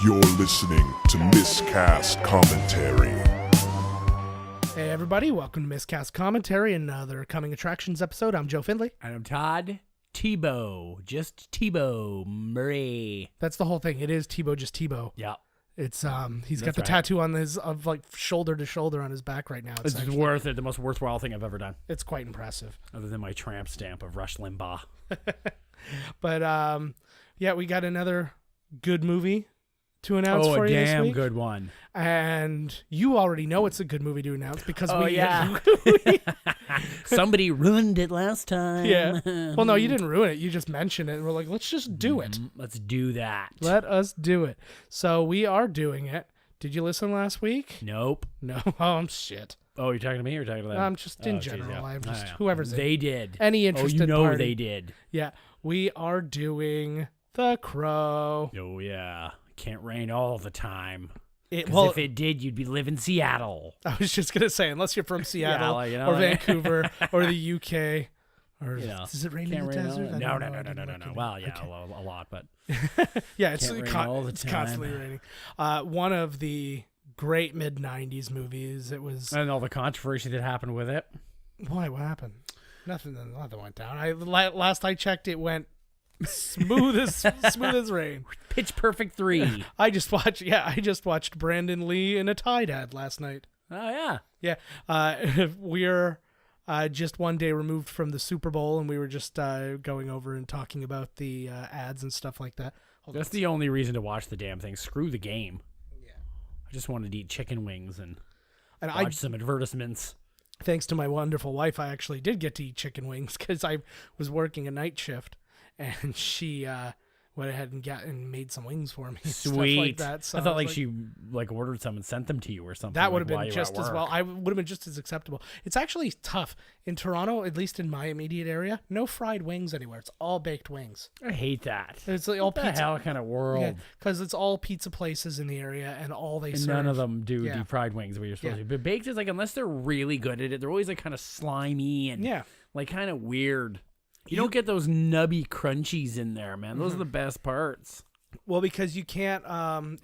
You're listening to Miscast Commentary. Hey everybody, welcome to Miscast Commentary, another Coming Attractions episode. I'm Joe Findlay. And I'm Todd. Tebow. Just Tebow Murray. That's the whole thing. It is Tebow, just Tebow. Yeah. It's he's got That's the right. tattoo on his of like shoulder to shoulder on his back right now. It's actually- worth it. The most worthwhile thing I've ever done. It's quite impressive. Other than my tramp stamp of Rush Limbaugh. But yeah, we got another good movie to announce Oh, for a you this damn week. good one. And you already know it's a good movie to announce because yeah. Somebody ruined it last time. Yeah. Well, no, you didn't ruin it. You just mentioned it. And we're like, let's just do it. Let's do that. Let us do it. So we are doing it. Did you listen last week? Nope. No. Oh, I'm shit. Oh, you're talking to me or you're talking to them? I'm just in Oh, geez, general. yeah. I'm just Yeah. whoever's They did. any interested Oh, you know party. they did. Yeah, we are doing The Crow. Oh, yeah. Can't rain all the time. Well, If it did, you'd be living in Seattle. I was just gonna say, unless you're from Seattle like, you know, or like- Vancouver or the UK, or You know, does it rain in Can't the rain all desert? the- I No. don't know. I didn't look No. into Well, it. yeah, Okay. a lot, but Yeah, it's Can't rain all the it's time. constantly raining. One of the great mid '90s movies. It was and all the controversy that happened with it. why? What happened? Nothing went down. Last I checked, it went smooth as rain. Pitch Perfect 3. I just watched Brandon Lee in a tie dad last night. Oh, yeah. Yeah, we're just one day removed from the Super Bowl, and we were just going over and talking about the ads and stuff like that. That's the only reason to watch the damn thing. Screw the game. Yeah. I just wanted to eat chicken wings and watch some advertisements. Thanks to my wonderful wife, I actually did get to eat chicken wings because I was working a night shift, and she went ahead and made some wings for me. And Sweet. stuff like that. So I thought was like she ordered some and sent them to you or something. that would have while been you were just at as work. well. I would have been just as acceptable. It's actually tough in Toronto, at least in my immediate area. No fried wings anywhere. It's all baked wings. I hate that. It's like all What the pizza. hell kind of world? Because it's all pizza places in the area, and all they And serve. none of them do Yeah. deep fried wings where you're supposed Yeah. to. But baked is like, unless they're really good at it, they're always like kind of slimy and Yeah. like kind of weird. You don't get those nubby crunchies in there, man. Those are the best parts. Well, because you can't.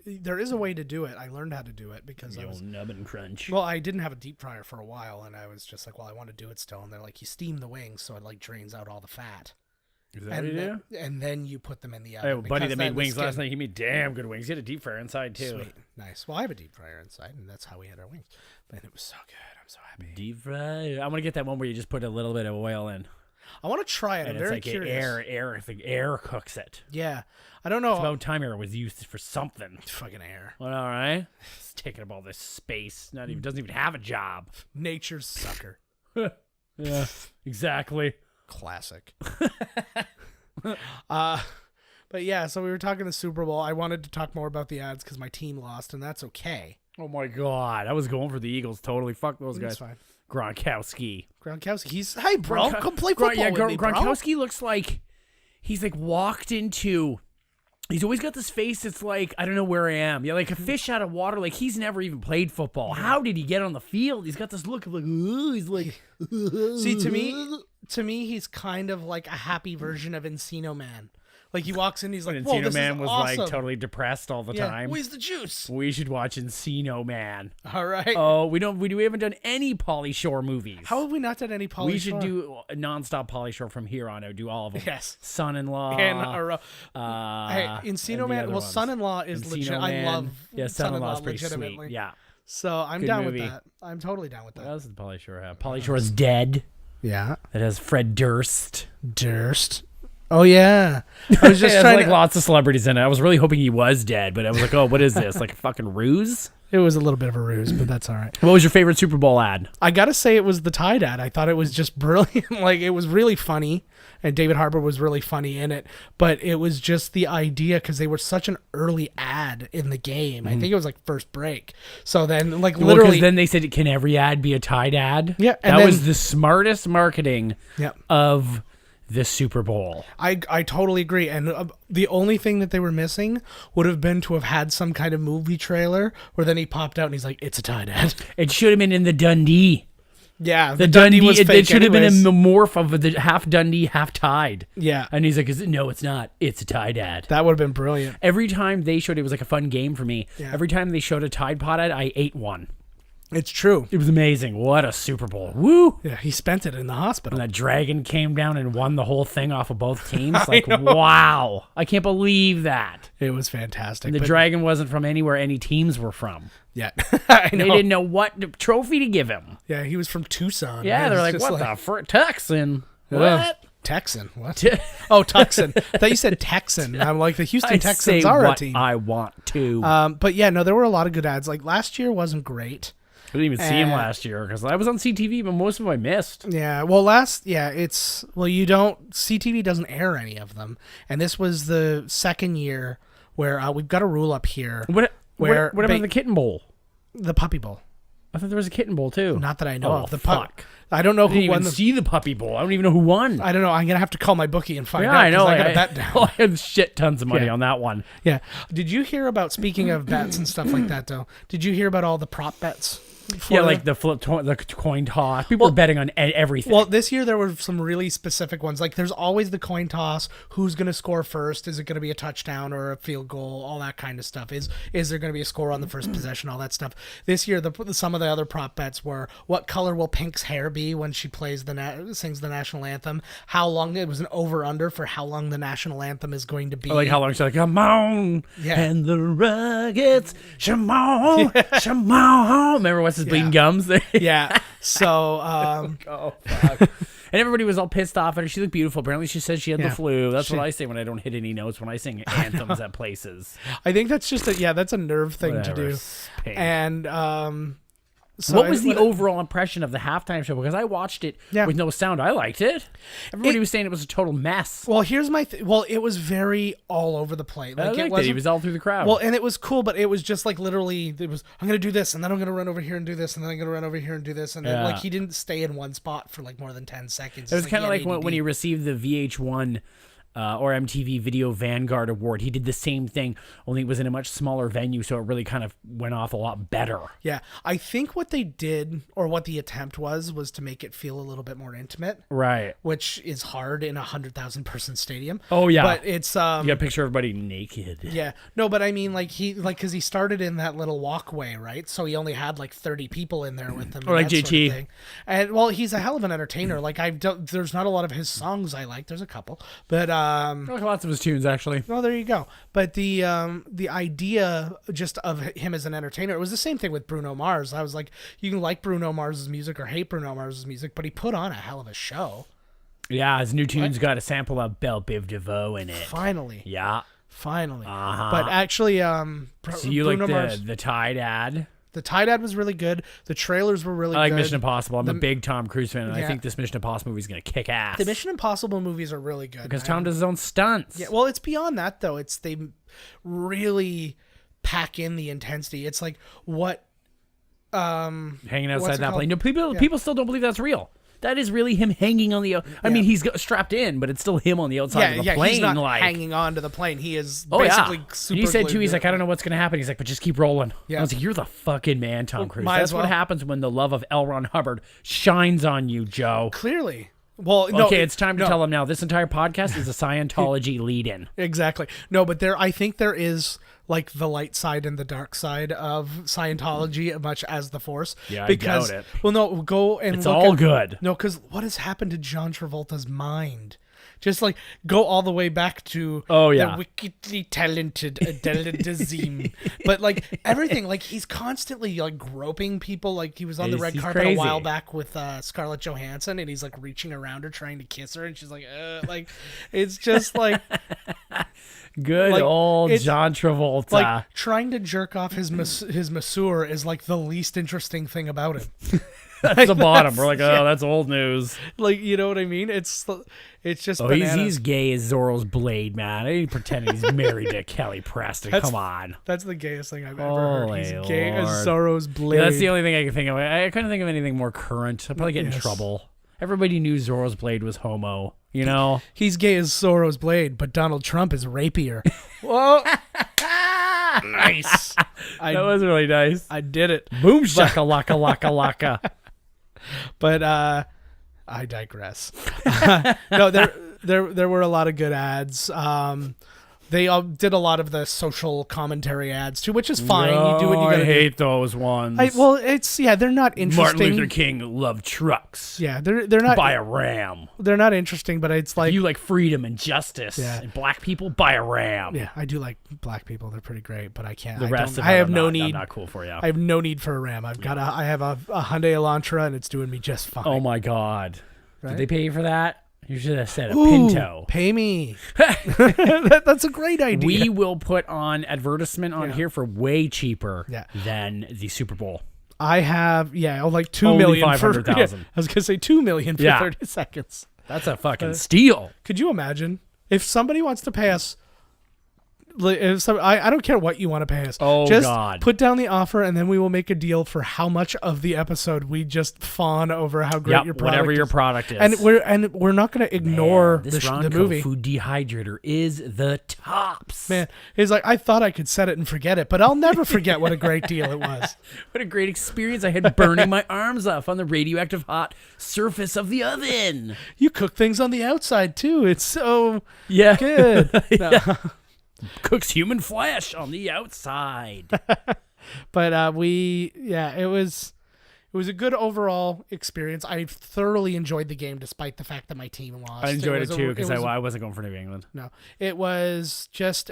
There is a way to do it. I learned how to do it because The I was. old nub and crunch. Well, I didn't have a deep fryer for a while, and I was just like, well, I want to do it still. And they're like, you steam the wings, so it like drains out all the fat. Is that what you do? And then you put them in the I oven. have a buddy because that made the wings last skin- night. He made damn good wings. He had a deep fryer inside too. Sweet, nice. Well, I have a deep fryer inside, and that's how we had our wings. But it was so good. I'm so happy. Deep fry. I'm gonna get that one where you just put a little bit of oil in, I want to try it. and I'm it's very like curious. air. If the air cooks it, Yeah, I don't know. it's about time air was used for something. Fucking air. Well, all right. It's taking up all this space. Doesn't even have a job. Nature's sucker. Yeah, exactly. Classic. But yeah, so we were talking the Super Bowl. I wanted to talk more about the ads because my team lost, and that's okay. Oh my god, I was going for the Eagles. Totally, fuck those That's guys. fine. Gronkowski. Gronkowski, hey bro, come play football with me, bro. Gronkowski looks like he's like walked into. He's always got this face that's like, I don't know where I am. Yeah, like a fish out of water. Like he's never even played football. How did he get on the field? He's got this look of like, ooh, he's like. See, to me, he's kind of like a happy version of Encino Man. Like he walks in, he's like, "Whoa, Encino this Man is was awesome." like totally depressed all the time. Where's the juice? We should watch Encino Man. All right. Oh, we haven't done any Pauly Shore movies. How have we not done any Pauly We should Shore? do a nonstop Pauly Shore from here on out. Do all of them. Yes. Son-in-law. And and Encino the Man. other Well, ones. Son-in-law is Encino legit. Man. I love Yeah, Son-in-law is pretty legitimately. sweet. Yeah. So I'm Good down movie. with that. I'm totally down with that. What else does Pauly Shore have? Pauly Shore's Dead. Yeah. That has Fred Durst. Durst. Oh yeah. I was just It has trying like to. lots of celebrities in it. I was really hoping he was dead, but I was like, oh, what is this? Like a fucking ruse? It was a little bit of a ruse, but that's all right. What was your favorite Super Bowl ad? I gotta say it was the tie dad. I thought it was just brilliant. Like it was really funny, and David Harbour was really funny in it. But it was just the idea because they were such an early ad in the game. I think it was like first break. So then, like Well, literally, because then they said, can every ad be a tied ad? Yeah, and that then- was the smartest marketing yeah, of the Super Bowl. I totally agree. And the only thing that they were missing would have been to have had some kind of movie trailer where then he popped out and he's like, "It's a tie dad." It should have been in the Dundee. Yeah, The Dundee was fake it should have been a anyways. morph of the half Dundee, half Tide. Yeah. And he's like, no, it's not. It's a Tide ad. That would have been brilliant. Every time they showed, it was like a fun game for me. Yeah. Every time they showed a Tide Pod ad, I ate one. It's true. It was amazing. What a Super Bowl. Woo! Yeah, he spent it in the hospital. When that dragon came down and won the whole thing off of both teams. Like, wow. I can't believe that. It was fantastic. And the but- dragon wasn't from anywhere any teams were from. Yeah. I know. They didn't know what trophy to give him. Yeah, he was from Tucson. Yeah, It they're was like, just what the frick? Texan. Ugh. What? Texan. What? Oh, Tucson. I thought you said Texan. I'm like, the Houston I Texans say are a what team. I want to. But yeah, no, there were a lot of good ads. Like last year wasn't great. I didn't even see him last year because I was on CTV, but most of them I missed. Yeah, well, CTV doesn't air any of them. And this was the second year where we've got a rule up here. What Where about the Kitten Bowl? The Puppy Bowl. I thought there was a Kitten Bowl too. Not that I know Oh, of. The fuck. I don't know I didn't who won even see the Puppy Bowl. I don't even know who won. I don't know. I'm going to have to call my bookie and find Yeah, out. I know. 'Cause I got a bet down. I had shit tons of money Yeah. on that one. Yeah. Did you hear about, speaking of bets and stuff like that, though, did you hear about all the prop bets? Yeah, like the coin toss. People were betting on everything. Well, this year there were some really specific ones. Like there's always the coin toss. Who's going to score first? Is it going to be a touchdown or a field goal? All that kind of stuff. Is there going to be a score on the first possession? All that stuff. This year, some of the other prop bets were what color will Pink's hair be when she plays sings the national anthem? How long it was an over under for how long the national anthem is going to be. Like how long she's like, come on, Yeah. and the Ruggets, Shimon, Shimon. Remember what's his bleeding gums? Yeah. So Oh, fuck. And everybody was all pissed off at her. She looked beautiful. Apparently, she said she had the flu. That's what I say when I don't hit any notes when I sing anthems at places. I think that's just that's a nerve thing Whatever. to do. Pink. And so what was the overall impression of the halftime show? Because I watched it with no sound. I liked it. Everybody was saying it was a total mess. Well, here's my it was very all over the place. I liked it. He was all through the crowd. Well, and it was cool, but it was just like literally it was I'm gonna do this and then I'm gonna run over here and do this and then I'm gonna run over here and do this and then like he didn't stay in one spot for like more than 10 seconds. It was kind of like ADD. when he received the VH1 or MTV Video Vanguard Award. He did the same thing, only it was in a much smaller venue, so it really kind of went off a lot better. Yeah, I think what they did, or what the attempt was to make it feel a little bit more intimate. Right. Which is hard in a 100,000 person stadium. Oh, yeah. But it's You got a picture of everybody naked. Yeah. No, but I mean, because he started in that little walkway, right? So he only had like 30 people in there with him. Or like that sort of JT. thing. And well, he's a hell of an entertainer. Like there's not a lot of his songs I like. There's a couple, but I like lots of his tunes, actually. well, there you go. But the idea just of him as an entertainer, it was the same thing with Bruno Mars. I was like, you can like Bruno Mars's music or hate Bruno Mars's music, but he put on a hell of a show. Yeah, his new tune's got a sample of Belle Biv DeVoe in it. Finally. Yeah. Finally. Uh-huh. But actually, So you Bruno like Mars, the Tide ad? the Tide ad was really good. The trailers were really I like good. Mission Impossible. I'm a big Tom Cruise fan, and I Yeah. think this Mission Impossible movie is going to kick ass. The Mission Impossible movies are really good. Because Tom does his own stunts. Yeah, well, it's beyond that though. It's they really pack in the intensity. It's like what Hanging what's outside it that called? plane. No, people still don't believe that's real. That is really him hanging on the. I mean, he's strapped in, but it's still him on the outside of the plane. he's not like, hanging on to the plane. He is oh basically yeah. super. He said glued too. He's to like, it. I don't know what's gonna happen. He's like, but just keep rolling. Yeah. I was like, you're the fucking man, Tom Cruise. might That's as what well. happens when the love of L. Ron Hubbard shines on you, Joe. Clearly. Well, no, Okay, it's time to tell him now. This entire podcast is a Scientology lead-in. Exactly. No, but I think there is like the light side and the dark side of Scientology, much as the Force. Yeah, I because, doubt it. Well, no, go and It's look all at- good. No, because what has happened to John Travolta's mind? Just like go all the way back to yeah. the wickedly talented Adele Dazeem. But like everything, like he's constantly like groping people. Like he was on the red He's carpet crazy. a while back with Scarlett Johansson, and he's like reaching around her trying to kiss her, and she's like it's just like Good Like, old it's- John Travolta. like trying to jerk off his masseur is like the least interesting thing about him. that's the bottom. We're like, oh, that's old news. Like, you know what I mean? It's just Oh, bananas. he's gay as Zorro's blade, man. I ain't pretending he's married to Kelly Preston. That's- Come on. That's the gayest thing I've ever heard. Holy He's gay as Lord. Zorro's blade. Yeah, that's the only thing I can think of. I couldn't think of anything more current. I'd probably get in Yes. trouble. Everybody knew Zorro's blade was homo, you know? He's gay as Zorro's blade, but Donald Trump is rapier. Whoa. Nice. That was really nice. I did it. Boom shaka laka laka laka. But I digress. No, there were a lot of good ads. They did a lot of the social commentary ads too, which is fine. You do what you gotta I hate do. those ones. They're not interesting. Martin Luther King loved trucks. Yeah, they're not. Buy a Ram. They're not interesting, but it's like You like freedom and justice. Yeah. And black people, buy a Ram. yeah, I do like black people. They're pretty great, but I can't. The rest of I it, have I'm no not, need. I'm not cool for you. I have no need for a Ram. I have a Hyundai Elantra, and it's doing me just fine. Oh my God. Right? Did they pay you for that? You should have said a Ooh, Pinto. Pay me. That's a great idea. We will put on advertisement on here for way cheaper than the Super Bowl. I have like 2 Only million for 500,000. I was gonna say 2 million for 30 seconds. That's a fucking steal. Could you imagine if somebody wants to pay us? I don't care what you want to pay us. Oh, just God. put down the offer, and then we will make a deal for how much of the episode we just fawn over how great your product whatever is. your product is. And we're not going to ignore this the Ronco movie. food dehydrator is the tops. Man, it's like I thought I could set it and forget it, but I'll never forget what a great deal it was. What a great experience I had burning my arms off on the radioactive hot surface of the oven. You cook things on the outside too. It's so Yeah. good. No. Cooks human flesh on the outside. But it was a good overall experience. I thoroughly enjoyed the game despite the fact that my team lost. I enjoyed it too because it was I wasn't going for New England. No, it was just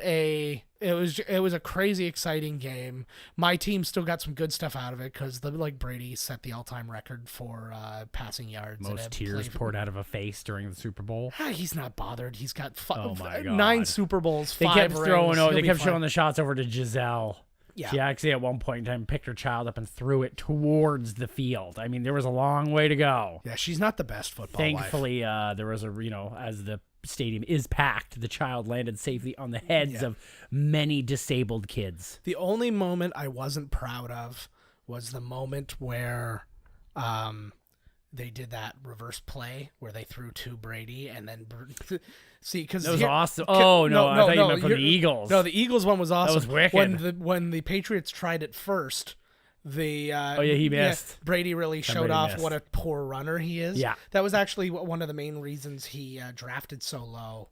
it was a crazy exciting game. My team still got some good stuff out of it because Brady set the all-time record for passing yards. Most tears poured out of a face during the Super Bowl. He's not bothered. He's got Oh my God. 9 Super Bowls. They 5 kept rings. throwing. He'll They be kept fine. showing the shots over to Giselle. Yeah. She actually at one point in time picked her child up and threw it towards the field. I mean, there was a long way to go. Yeah, she's not the best football wife. Thankfully, there was as the stadium is packed, the child landed safely on the heads of many disabled kids. The only moment I wasn't proud of was the moment where they did that reverse play where they threw to Brady and then see because that was awesome. Oh no, I thought you meant from the Eagles. No, the Eagles one was awesome. That was wicked. When the Patriots tried it first. He missed. Brady really showed off what a poor runner he is. Yeah, that was actually one of the main reasons he drafted so low.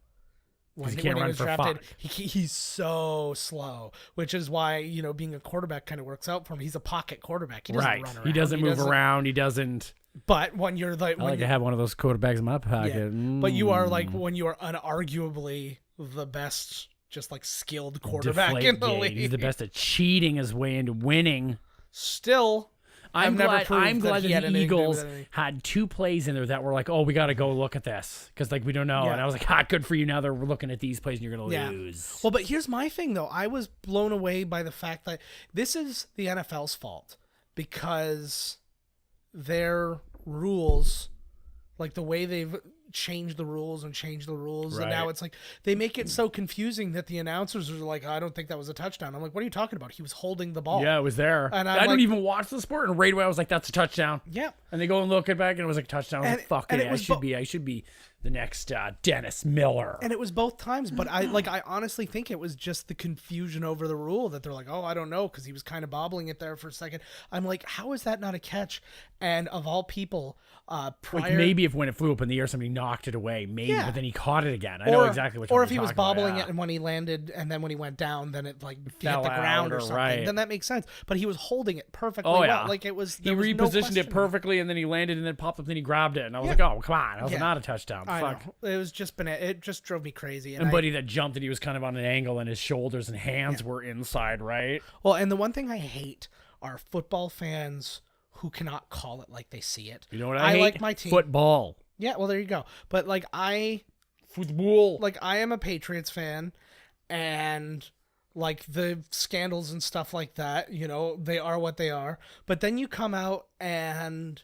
When he can't run was for drafted, fuck. he's so slow, which is why being a quarterback kind of works out for him. He's a pocket quarterback. He doesn't run around. He doesn't move around. He doesn't. But when you're I like to have one of those quarterbacks in my pocket. Yeah, but you are when you are unarguably the best, just skilled quarterback in the league. He's the best at cheating his way into winning. Still, I'm glad that the Eagles anything. had 2 plays in there that were like, oh, we got to go look at this because we don't know. Yeah. And I was like, good for you. Now they're looking at these plays and you're going to lose. Well, but here's my thing though. I was blown away by the fact that this is the NFL's fault because their rules, the way they've changed the rules, and now it's they make it so confusing that the announcers are like, I don't think that was a touchdown. I'm like, what are you talking about? He was holding the ball. Yeah, it was there. And I don't even watch the sport, and right away I was like, that's a touchdown. Yeah. And they go and look it back, and it was like touchdown. I was like, fuck it, I should be the next Dennis Miller. And it was both times, but I honestly think it was just the confusion over the rule that they're like, oh, I don't know, because he was kind of bobbling it there for a second. I'm like, how is that not a catch? And of all people, maybe if when it flew up in the air, somebody knocked it away, but then he caught it again. I know exactly what. Or if he was bobbling it, and when he landed, and then when he went down, then it hit the ground or something. Right. Then that makes sense. But he was holding it perfectly well. It was. He repositioned it perfectly, and then he landed, and then popped up, and then he grabbed it, and I was like, oh, come on, that was not a touchdown. Fuck. It was just it just drove me crazy. And Buddy that jumped, and he was kind of on an angle, and his shoulders and hands were inside, right? Well, and the one thing I hate are football fans who cannot call it like they see it. You know what I hate? like my team. Football. Yeah, well, there you go. But football. I am a Patriots fan, and the scandals and stuff like that, they are what they are. But then you come out and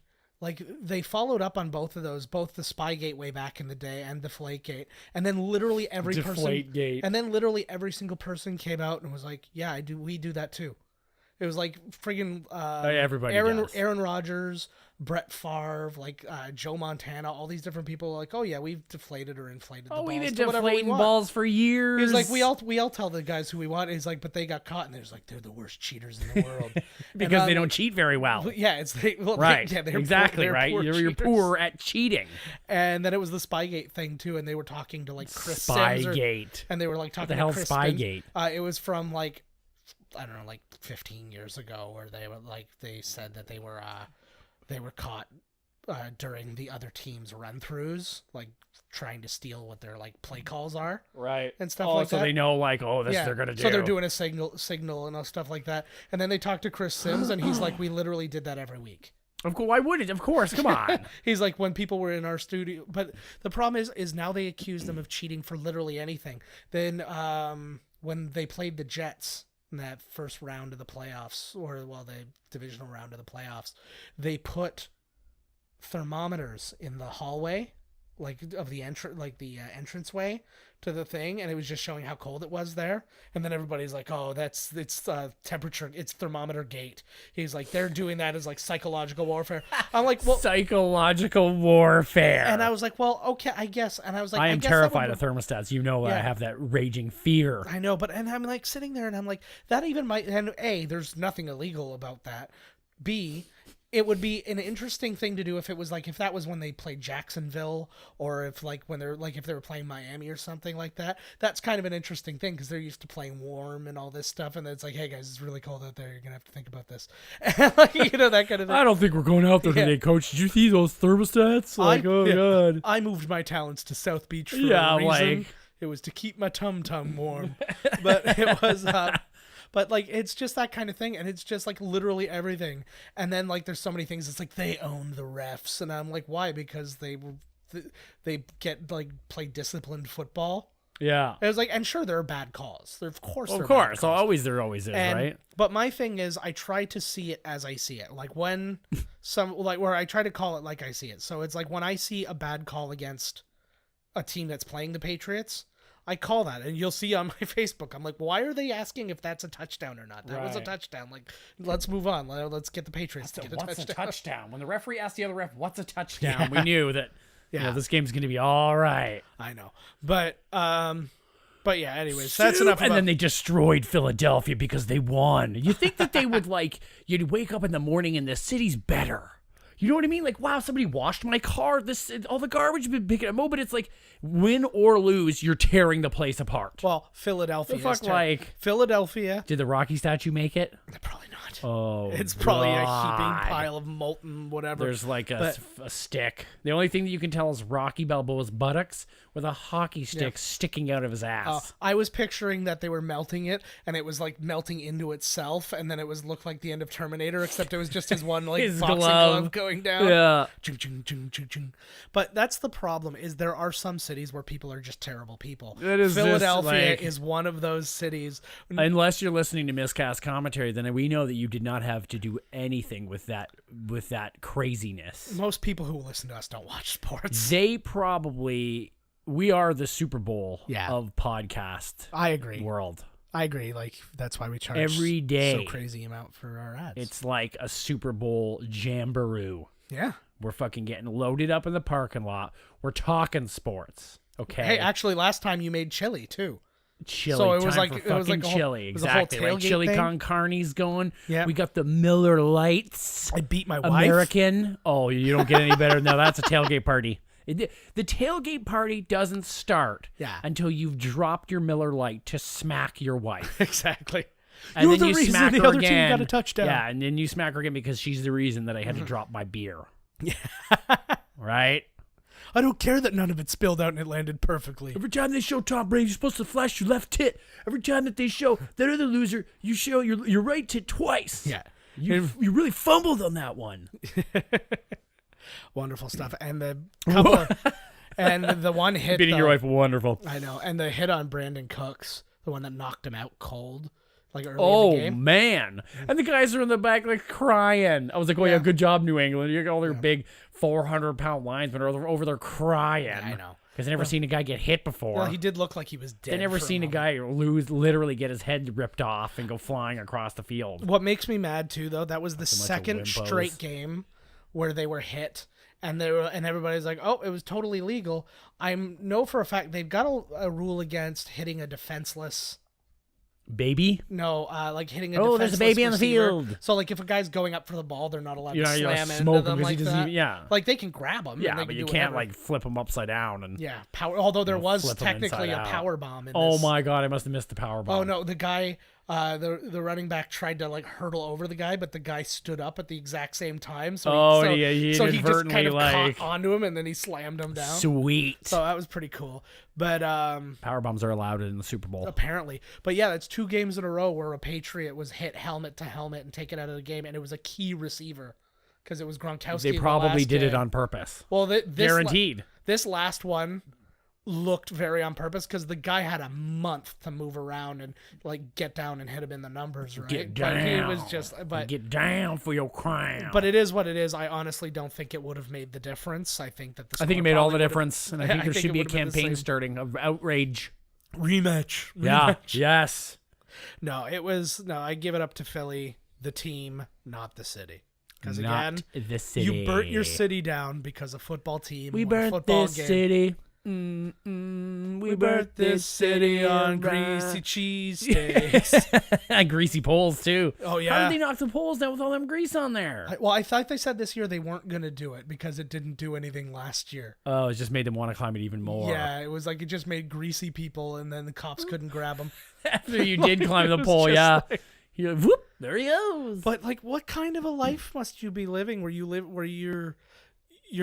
they followed up on both of those, both the Spygate way back in the day and Deflategate, and then literally every Deflategate. person, and then literally every single person came out and was like, "Yeah, we do that too." It was like friggin' everybody does. Aaron Rodgers, Brett Favre, like Joe Montana, all these different people. Like, oh yeah, we've deflated or inflated. The balls we've been to whatever we deflating want. balls for years. He's like, we all tell the guys who we want. He's like, but they got caught, and there's like they're the worst cheaters in the world because they don't cheat very well. Yeah, Right. They're Exactly. Poor, right. You're cheaters. poor at cheating. And then it was the Spygate thing too, and they were talking to like Chris Sims Spygate. and they were like talking the hell to Chris Spygate? Sims. It was from like, I don't know, like 15 years ago, where they were like, they said that they were caught during the other team's run-throughs, like trying to steal what their like play calls are, right, and stuff like that. So they know like, this they're gonna do. So they're doing a signal and stuff like that. And then they talked to Chris Sims, and he's like, we literally did that every week. Of course, why wouldn't? Of course, come on. He's like, when people were in our studio, but the problem is now they accuse them of cheating for literally anything. Then when they played the Jets in that first round of the playoffs, the divisional round of the playoffs, they put thermometers in the hallway, like of the entranceway to the thing, and it was just showing how cold it was there. And then everybody's like, oh, it's temperature, it's thermometer gate. He's like, they're doing that as like psychological warfare. I'm like, well, psychological warfare. and I was like, well, okay, I guess. And I was like, I am guess terrified of thermostats. You know, I Yeah. have that raging fear. I know, and I'm like sitting there and I'm like, that even might, and A, there's nothing illegal about that. B, it would be an interesting thing to do if that was when they played Jacksonville, or if like when they're like if they were playing Miami or something like that. That's kind of an interesting thing because they're used to playing warm and all this stuff, and then it's like, hey guys, it's really cold out there. You're gonna have to think about this, like, that kind of thing. I don't think we're going out there today, Coach. Did you see those thermostats? Like, God. I moved my talents to South Beach for a reason. like it was to keep my tum warm, but it was. But, like, it's just that kind of thing, and it's just, like, literally everything. And then, like, there's so many things. It's like, they own the refs. And I'm like, why? Because they get, like, play disciplined football. Yeah. It was like, and sure, there are bad calls. Of course There always is, right? But my thing is, I try to see it as I see it. Like, when where I try to call it like I see it. So it's like, when I see a bad call against a team that's playing the Patriots, I call that, and you'll see on my Facebook, I'm like, why are they asking if that's a touchdown or not? That was a touchdown. Like, let's move on. Let's get the Patriots to get a touchdown. What's a touchdown? When the referee asked the other ref, what's a touchdown? We knew that this game's going to be all right. I know. But yeah, anyways, that's enough. And then they destroyed Philadelphia because they won. You think that they would, you'd wake up in the morning and the city's better. You know what I mean? Like, wow, somebody washed my car. All the garbage has been picking up. But it's like, win or lose, you're tearing the place apart. Well, Philadelphia. Philadelphia. Did the Rocky statue make it? Probably not. Oh, it's probably a heaping pile of molten whatever. There's like a stick. The only thing that you can tell is Rocky Balboa's buttocks with a hockey stick sticking out of his ass. I was picturing that they were melting it, and it was like melting into itself, and then it looked like the end of Terminator, except it was just his one like his boxing glove going down. Yeah. Chung, chung, chung, chung, chung. But that's the problem, is there are some cities where people are just terrible people. Philadelphia is one of those cities. Unless you're listening to Miscast commentary, then we know that you did not have to do anything with that craziness. Most people who listen to us don't watch sports. We are the Super Bowl of podcast. I agree. World. I agree. Like, that's why we charge every day so crazy amount for our ads. It's like a Super Bowl jamboree. Yeah. We're fucking getting loaded up in the parking lot. We're talking sports. Okay. Hey, actually, last time you made chili too. Chili. So it was time like for fucking chili. Exactly. Right. Chili con carne's going. Yeah. We got the Miller Lights. I beat my wife. American. Oh, you don't get any better. No, that's a tailgate party. The tailgate party doesn't start until you've dropped your Miller Lite to smack your wife. Exactly. And You're then the you reason smack the her other again. team got a touchdown. Yeah, and then you smack her again because she's the reason that I had to drop my beer. Yeah. Right? I don't care that none of it spilled out and it landed perfecly. Every time they show Tom Brady, you're supposed to flash your left tit. Every time that they show that other loser, you show your right tit twice. Yeah. You really fumbled on that one. Wonderful stuff. And the couple of, and the one hit. Beating your wife, wonderful. I know. And the hit on Brandon Cooks, the one that knocked him out cold. Like early in the game. Oh, man. And the guys are in the back like crying. I was like, good job, New England. You got all their big 400-pound linesmen over there crying. Yeah, I know. Because I never seen a guy get hit before. Well, he did look like he was dead. I never seen a guy literally get his head ripped off and go flying across the field. What makes me mad too, though, that was the second wimpos. straight game where they were hit, and everybody's like, "Oh, it was totally legal." I know for a fact they've got a rule against hitting a defenseless. Baby? No, like hitting a Oh, there's a baby on the receiver. field. So, like, if a guy's going up for the ball, they're not allowed to You're slam not into smoke him them 'cause he like doesn't that. even- yeah. Like, they can grab them. Yeah, and they but can you do can't, whatever. like, flip him upside down. And Yeah, power. Although there was flip 'em technically a inside out. power bomb in Oh this. my God, I must have missed the power bomb. Oh no, the guy, the running back tried to like hurdle over the guy, but the guy stood up at the exact same time. So he so he just inadvertently, kind of like- caught onto him and then he slammed him down. Sweet. So that was pretty cool. But Power bombs are allowed in the Super Bowl. apparently, but yeah, that's 2 games in a row where a Patriot was hit helmet to helmet and taken out of the game, and it was a key receiver because it was Gronkowski. They in the probably last did it game. on purpose. Well, Guaranteed. This last one looked very on purpose because the guy had a month to move around and like get down and hit him in the numbers, right? Get But he down. was just, but Get down for your crown. But it is what it is. I honestly don't think it would have made the difference. I think that I think it made all the probably difference, and I think there should it be a would have been the campaign same. starting of outrage. rematch. Yeah. Yes. No, it was no. I give it up to Philly, the team, not the city. Because Not again, the city. you burnt your city down because a football team. We won a burnt football this game. city. We burnt this city on greasy cheesesteaks. Greasy poles too. Oh, yeah. How did they knock the poles down with all them grease on there? I thought they said this year they weren't going to do it because it didn't do anything last year. Oh, it just made them want to climb it even more. Yeah, it was like it just made greasy people, and then the cops couldn't grab them. After you did climb the was pole, just yeah. like- You're like, whoop, there he goes. But like, what kind of a life must you be living where your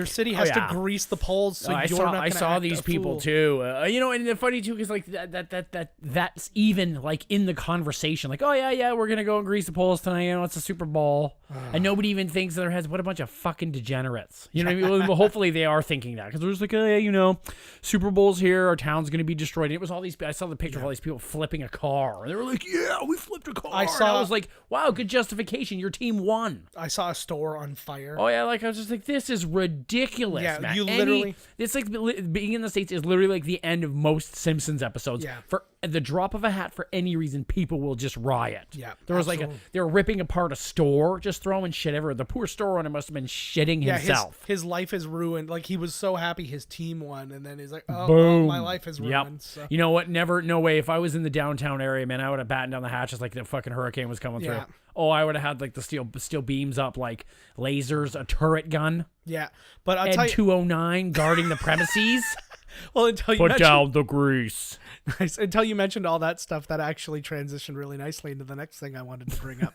city has yeah. to grease the poles so I you're saw, not I gonna saw act these a people fool? too. And the funny too is like that's even like in the conversation. Like, oh yeah, we're gonna go and grease the poles tonight. It's a Super Bowl, and nobody even thinks in their heads, what a bunch of fucking degenerates. You know what I mean? Well, hopefully they are thinking that because they're just like, oh yeah, Super Bowl's here, our town's gonna be destroyed. And it was all these. I saw the picture of all these people flipping a car, and they were like, yeah, we flipped a car. I And I was like, wow, good justification. Your team won. I saw a store on fire. Oh yeah, like I was just like, this is ridiculous. Yeah, man. you literally- It's like being in the States is literally like the end of most Simpsons episodes. Yeah. For the drop of a hat, for any reason, people will just riot. Yeah, there was absolutely. they were ripping apart a store, just throwing shit everywhere. The poor store owner must have been shitting Yeah, himself. his life is ruined. Like he was so happy his team won, and then he's like, "Oh, Boom. my life is ruined." Yep. So. You know what? No way. If I was in the downtown area, man, I would have battened down the hatches like the fucking hurricane was coming Yeah. through. Oh, I would have had like the steel beams up, like lasers, a turret gun, Yeah, but I'll Ed tell you. 209 guarding the premises. Well, until you Put mentioned, down the grease. Nice. Until you mentioned all that stuff, that actually transitioned really nicely into the next thing I wanted to bring up.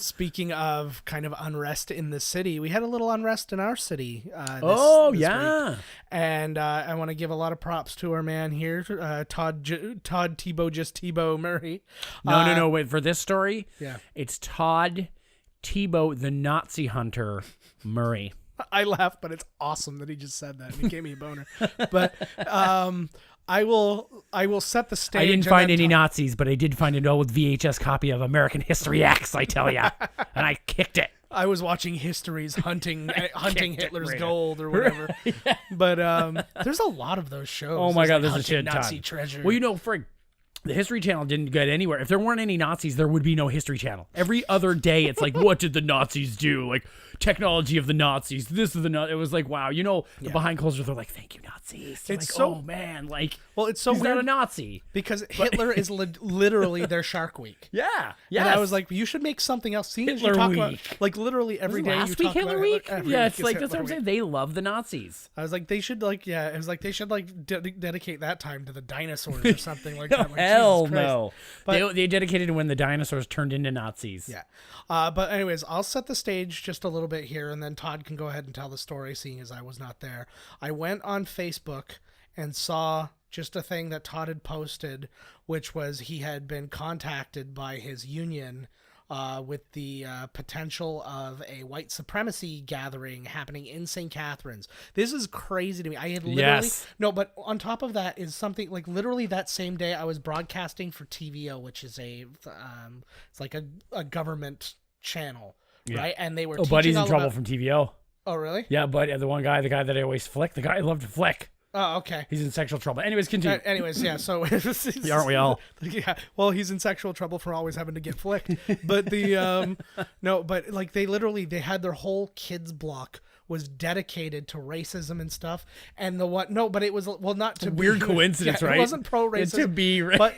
Speaking of kind of unrest in the city, we had a little unrest in our city. This week. And I want to give a lot of props to our man here, Todd Tebow Murray. No. Wait, for this story, Yeah. it's Todd Tebow, the Nazi hunter, Murray. I laugh, but it's awesome that he just said that. He gave me a boner. But I will set the stage. I didn't and find then any Nazis, but I did find an old VHS copy of American History X, I tell ya. And I kicked it. I was watching Histories hunting Hitler's right. gold or whatever. But there's a lot of those shows. Oh my God, there's a Hunting shit ton. Nazi treasure. Well, frig, the History Channel didn't get anywhere. If there weren't any Nazis, there would be no History Channel. Every other day, it's like, what did the Nazis do? Like, technology of the Nazis. This is the It was like, wow. The behind closed doors, they're like, thank you, Nazis. They're It's like, so- oh man, like, well, it's so he's weird not a Nazi. because Hitler is literally their Shark Week. Yeah, And I was like, you should make something else. Seeing as you Hitler talk Week. about, like, literally every day you last talk week Hitler about Week. every Yeah, week it's is like that's Hitler what I'm Week. saying. They love the Nazis. I was like, they should dedicate that time to the dinosaurs or something like that. Like, Hell Jesus Christ. no. But- They dedicated when the dinosaurs turned into Nazis. Yeah. But anyways, I'll set the stage just a little bit here, and then Todd can go ahead and tell the story, seeing as I was not there. I went on Facebook and saw just a thing that Todd had posted, which was he had been contacted by his union with the potential of a white supremacy gathering happening in St. Catharines. This is crazy to me. I had literally Yes. no, but on top of that is something like literally that same day I was broadcasting for TVO, which is it's like a government channel, right? And they were Oh, Buddy's teaching in all trouble about- from TVO. Oh, really? Yeah, but the guy that I always flick, the guy I love to flick. Oh, okay. He's in sexual trouble. Anyways, continue. Anyways, yeah. So Aren't we all? Yeah. Well, he's in sexual trouble for always having to get flicked. But the no, but like they had their whole kids block was dedicated to racism and stuff. And the what? No, but it was not to Weird be, coincidence, right? It wasn't pro racism To be, but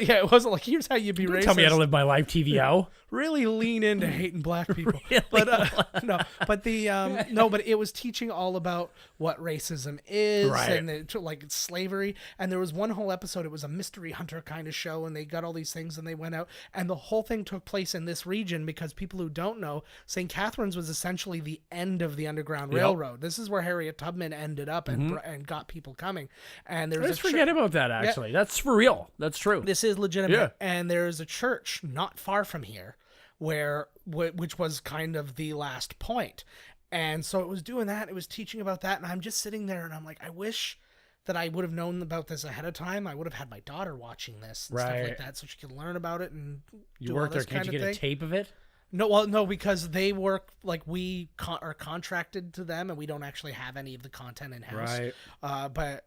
yeah, it wasn't like here's how you be racist. tell me how to live my life, TVO. Really lean into hating black people. Really? But no, but the no, but it was teaching all about what racism is and like slavery. And there was one whole episode. It was a mystery hunter kind of show, and they got all these things, and they went out, and the whole thing took place in this region because people who don't know, St. Catharines was essentially the end of the Underground Railroad. This is where Harriet Tubman ended up and got people coming. And there's Let's forget about that. Actually, that's for real. That's true. This is legitimate. Yeah. And there's a church not far from here which was kind of the last point. And so it was doing that. It was teaching about that. And I'm just sitting there and I'm like, I wish that I would have known about this ahead of time. I would have had my daughter watching this and stuff like that so she could learn about it and you work there. Can't you get a tape of it? No, because they work like we are contracted to them and we don't actually have any of the content in-house. Right.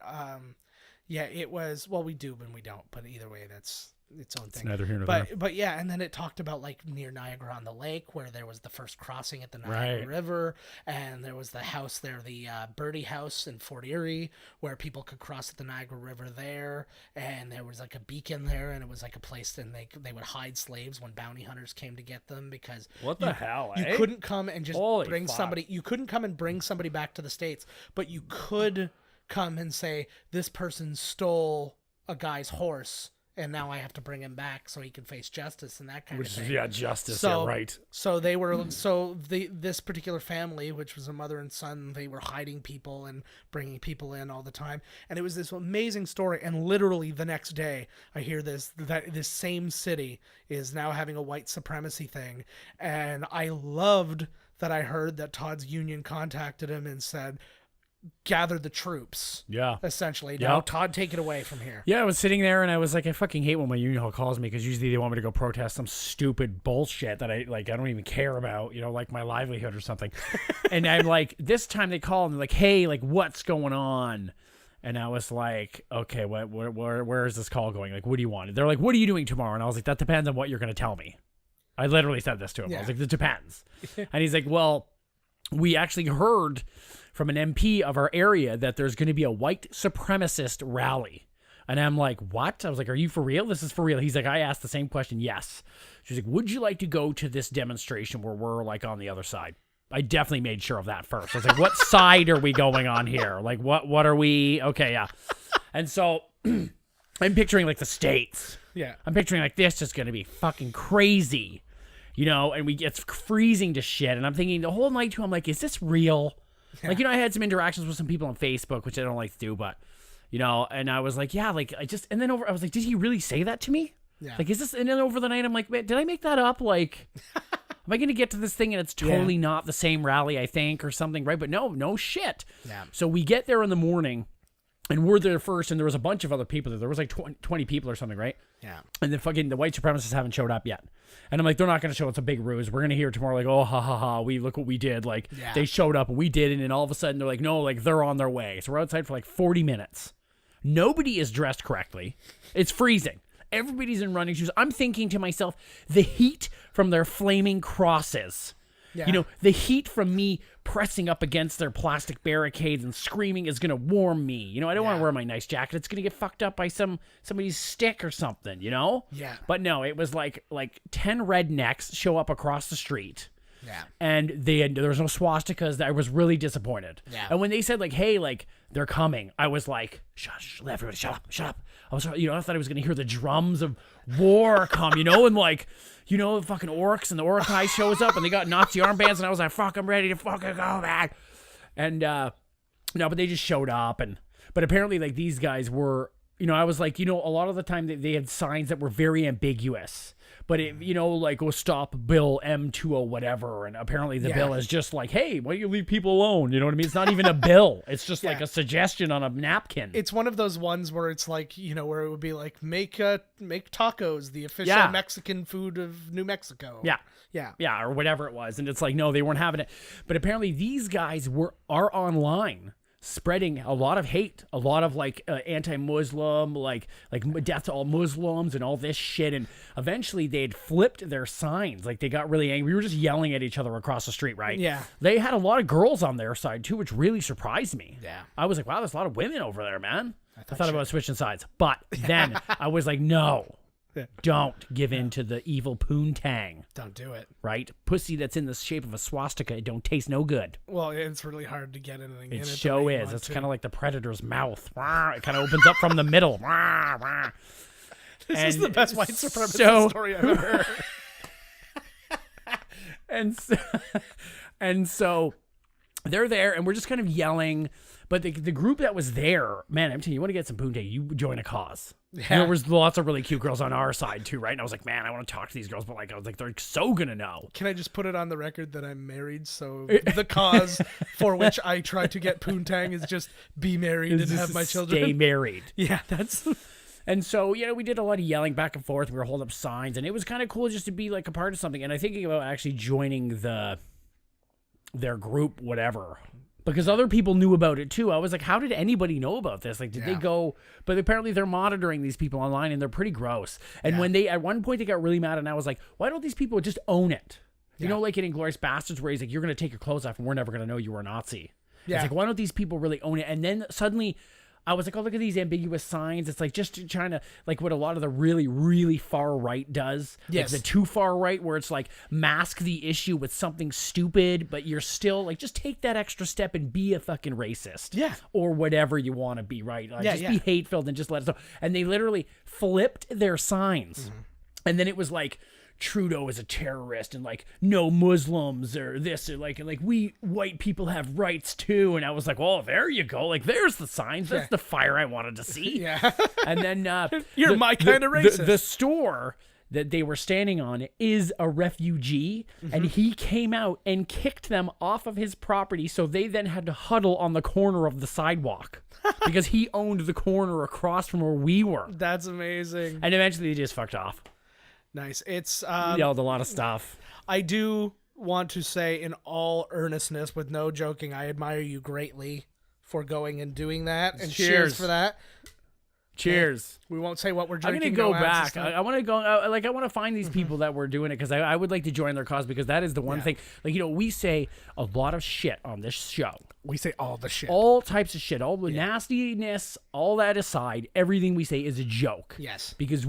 Yeah, it was, well, we do and we don't, but either way, that's its own thing. Neither here nor there. But yeah, and then it talked about like near Niagara on the Lake where there was the first crossing at the Niagara River, and there was the house there, the Birdie House in Fort Erie, where people could cross at the Niagara River there, and there was like a beacon there, and it was like a place and they would hide slaves when bounty hunters came to get them because you couldn't come and just bring somebody. You couldn't come and bring somebody back to the States, but you could come and say this person stole a guy's horse. And now I have to bring him back so he can face justice and that kind of thing. Justice. So, right. So they were. This particular family, which was a mother and son, they were hiding people and bringing people in all the time. And it was this amazing story. And literally the next day, I hear that this same city is now having a white supremacy thing. And I loved that I heard that Todd's union contacted him and said, gather the troops. Yeah. Essentially. Now, Todd, take it away from here. Yeah, I was sitting there and I was like, I fucking hate when my union hall calls me because usually they want me to go protest some stupid bullshit that I don't even care about, like my livelihood or something. And I'm like, this time they call and they're like, hey, like, what's going on? And I was like, okay, where is this call going? Like, what do you want? They're like, what are you doing tomorrow? And I was like, that depends on what you're going to tell me. I literally said this to him. I was like, it depends. And he's like, well, we actually heard from an MP of our area that there's going to be a white supremacist rally. And I'm like, what? I was like, are you for real? This is for real. He's like, I asked the same question. Yes. She's like, would you like to go to this demonstration where we're like on the other side? I definitely made sure of that first. I was like, what side are we going on here? Like, what are we? Okay, yeah. And so I'm picturing like the States. Yeah. I'm picturing like this is going to be fucking crazy, and it's freezing to shit. And I'm thinking the whole night too, I'm like, is this real? Yeah. Like, I had some interactions with some people on Facebook, which I don't like to do, but, and I was like, yeah, like, I was like, did he really say that to me? Yeah. Like, is this, and then over the night, I'm like, man, did I make that up? Like, am I going to get to this thing and it's totally not the same rally, I think, or something, right? But no shit. Yeah. So we get there in the morning, and we're there first, and there was a bunch of other people there. There was like 20 people or something, right? Yeah. And then the white supremacists haven't showed up yet. And I'm like, they're not going to show. It's a big ruse. We're going to hear tomorrow, like, oh, ha, ha, ha. Look what we did. Like, they showed up and we did it. And all of a sudden they're like, no, like, they're on their way. So we're outside for like 40 minutes. Nobody is dressed correctly. It's freezing. Everybody's in running shoes. I'm thinking to myself, the heat from their flaming crosses. Yeah. The heat from me pressing up against their plastic barricades and screaming is going to warm me. I don't want to wear my nice jacket. It's going to get fucked up by somebody's stick or something, Yeah. But no, it was like 10 rednecks show up across the street. Yeah. And there was no swastikas. I was really disappointed. Yeah. And when they said like, hey, like they're coming, I was like, shush, everybody shut up. I was, I thought I was going to hear the drums of war come, and like, the fucking orcs and the Orcai shows up and they got Nazi armbands and I was like, fuck, I'm ready to fucking go back. And, no, but they just showed up but apparently like these guys were, I was like, a lot of the time they had signs that were very ambiguous. But it, like, go stop Bill M20 whatever. And apparently the bill is just like, hey, why don't you leave people alone? You know what I mean? It's not even a bill. It's just like a suggestion on a napkin. It's one of those ones where it's like, where it would be like, make tacos the official Mexican food of New Mexico. Yeah. Yeah. Yeah. Or whatever it was. And it's like, no, they weren't having it. But apparently these guys are online. spreading a lot of hate, a lot of like anti-Muslim, like death to all Muslims and all this shit. And eventually they'd flipped their signs. Like they got really angry. We were just yelling at each other across the street, right? Yeah. They had a lot of girls on their side too, which really surprised me. Yeah. I was like, wow, there's a lot of women over there, man. I thought about switching sides. But then I was like, no. Don't give in to the evil poontang. Don't do it. Right? Pussy that's in the shape of a swastika, it don't taste no good. Well, it's really hard to get anything in it. It so is. It's kind of like the predator's mouth. It kind of opens up from the middle. This is the best white supremacist story I've ever heard. And so they're there, and we're just kind of yelling. But the group that was there, man, I'm telling you, you want to get some poontang, you join a cause. Yeah. There was lots of really cute girls on our side too, right? And I was like, man, I want to talk to these girls, but like, I was like, they're so gonna know. Can I just put it on the record that I'm married? So the cause for which I try to get poontang is just be married and have my children. Stay married. Yeah, that's. And so, we did a lot of yelling back and forth. We were holding up signs, and it was kind of cool just to be like a part of something. And I thinking about actually joining their group, whatever. Because other people knew about it too. I was like, how did anybody know about this? Like, did they go? But apparently they're monitoring these people online, and they're pretty gross. And when at one point they got really mad, and I was like, why don't these people just own it? You know, like in Inglourious Bastards, where he's like, you're going to take your clothes off, and we're never going to know you were a Nazi. Yeah. It's like, why don't these people really own it? And then suddenly I was like, oh, look at these ambiguous signs. It's like just trying to, like what a lot of the really, really far right does. Yes. Like the too far right, where it's like mask the issue with something stupid, but you're still like, just take that extra step and be a fucking racist. Yeah. Or whatever you want to be, right? Like, just be hate-filled and just let it go. And they literally flipped their signs. Mm-hmm. And then it was like, Trudeau is a terrorist, and like no Muslims or this, or like we white people have rights too. And I was like, well, there you go. Like there's the signs. That's the fire I wanted to see. Yeah. And then you're my kind of racist. The store that they were standing on is a refugee, and he came out and kicked them off of his property. So they then had to huddle on the corner of the sidewalk because he owned the corner across from where we were. That's amazing. And eventually they just fucked off. Nice. It's yelled a lot of stuff. I do want to say, in all earnestness, with no joking, I admire you greatly for going and doing that. And cheers for that. Cheers. We won't say what we're drinking. I'm gonna go back. I want to go. I want to find these people that were doing it, because I would like to join their cause, because that is the one thing. Like, we say a lot of shit on this show. We say all the shit, all types of shit, all the nastiness, all that aside. Everything we say is a joke. Yes, because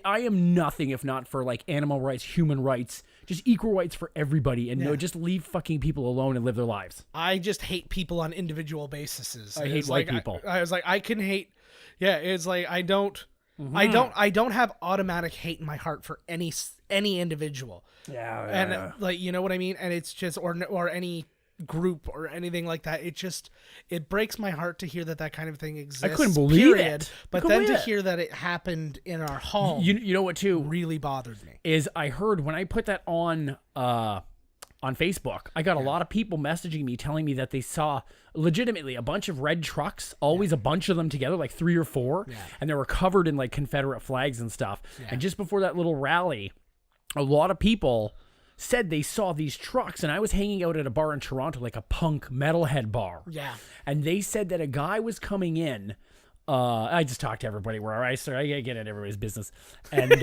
I am nothing if not for like animal rights, human rights, just equal rights for everybody, and just leave fucking people alone and live their lives. I just hate people on individual bases. I hate white people. I was like, I can hate. Yeah, it's like I don't have automatic hate in my heart for any individual. Yeah, and like, you know what I mean. And it's just or any group or anything like that. It breaks my heart to hear that kind of thing exists. I couldn't believe it. But then to hear that it happened in our home, you know what too really bothered me is I heard when I put that on Facebook, I got a lot of people messaging me telling me that they saw legitimately a bunch of red trucks, always a bunch of them together, like 3 or 4, and they were covered in like Confederate flags and stuff. And just before that little rally, a lot of people said they saw these trucks, and I was hanging out at a bar in Toronto, like a punk metalhead bar. Yeah. And they said that a guy was coming in. I just talked to everybody where I get in everybody's business. And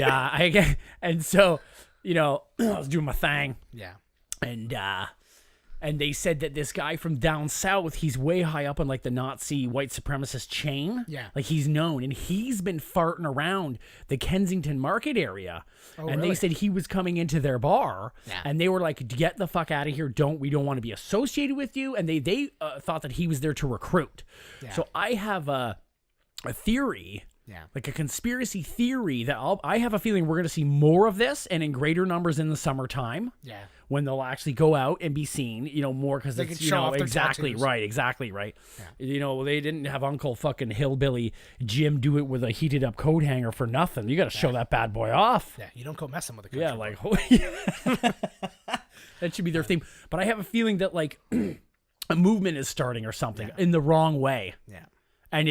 and so, I was doing my thing. Yeah. And they said that this guy from down south, he's way high up on like the Nazi white supremacist chain. Yeah. Like he's known, and he's been farting around the Kensington Market area. Oh, and really? They said he was coming into their bar, and they were like, get the fuck out of here. We don't want to be associated with you. And they thought that he was there to recruit. Yeah. So I have a theory. Yeah. Like a conspiracy theory that I have a feeling we're going to see more of this, and in greater numbers in the summertime. Yeah. When they'll actually go out and be seen, more because it's, exactly right. Yeah. They didn't have Uncle fucking Hillbilly Jim do it with a heated up coat hanger for nothing. You got to show that bad boy off. Yeah. You don't go messing with a country. Yeah. Like, that should be their theme. But I have a feeling that like a movement is starting or something in the wrong way. Yeah. And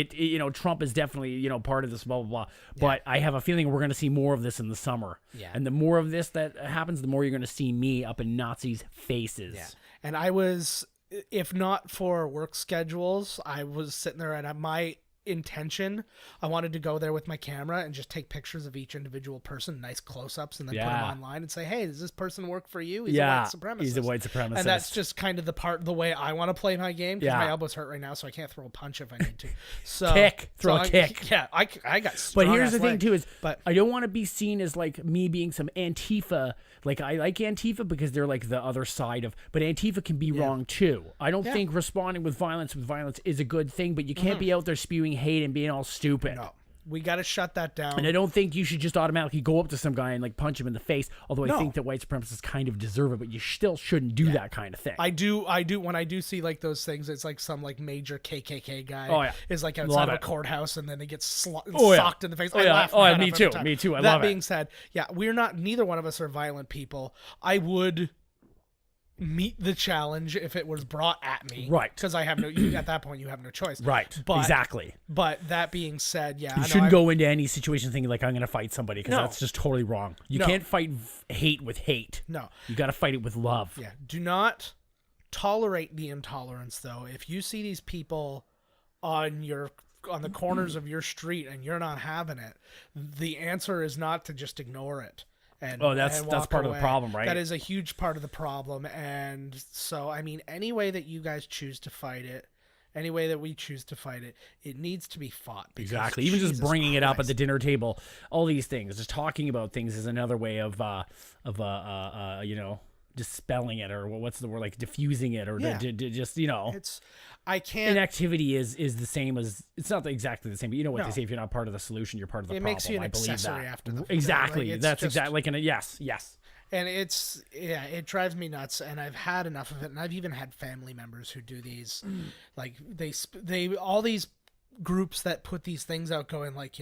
Trump is definitely, part of this, blah, blah, blah. But I have a feeling we're going to see more of this in the summer. Yeah. And the more of this that happens, the more you're going to see me up in Nazis' faces. Yeah. And I was if not for work schedules, I was sitting there and my intention, I wanted to go there with my camera and just take pictures of each individual person, nice close-ups, and then put them online and say, hey, does this person work for you? He's a white supremacist. He's a white supremacist. And that's just kind of the way I want to play my game, because my elbows hurt right now, so I can't throw a punch if I need to. So throw a kick. Yeah, I got strong. But here's the thing too, is but I don't want to be seen as like me being some Antifa. Like, I like Antifa because they're like the other side of, but Antifa can be wrong too. I don't think responding with violence is a good thing, but you can't be out there spewing hate and being all stupid. No. We got to shut that down. And I don't think you should just automatically go up to some guy and like punch him in the face. Although I think that white supremacists kind of deserve it, but you still shouldn't do that kind of thing. I do. When I do see like those things, it's like some like major KKK guy is like outside of a courthouse, and then he gets socked in the face. I laugh my head me off too. every time. Me too. I love that it. being said, neither one of us are violent people. I would meet the challenge if it was brought at me, right? Because I have no. At that point, you have no choice, right? Exactly. But that being said, you shouldn't go into any situation thinking like I'm going to fight somebody, because that's just totally wrong. You can't fight hate with hate. No, you got to fight it with love. Yeah. Do not tolerate the intolerance, though. If you see these people on the corners of your street and you're not having it, the answer is not to just ignore it. That's part of the problem, right? That is a huge part of the problem. And so, I mean, any way that you guys choose to fight it, any way that we choose to fight it, it needs to be fought. Exactly. Even just bringing it up at the dinner table, all these things, just talking about things is another way of dispelling it, or what's the word, like diffusing it, or just inactivity is the same as, it's not exactly the same, but you know what they say, if you're not part of the solution, you're part of the problem. It makes you an accessory after the fact. Exactly. Like, that's exactly like yes. And it drives me nuts, and I've had enough of it, and I've even had family members who do these, like they all these groups that put these things out going like,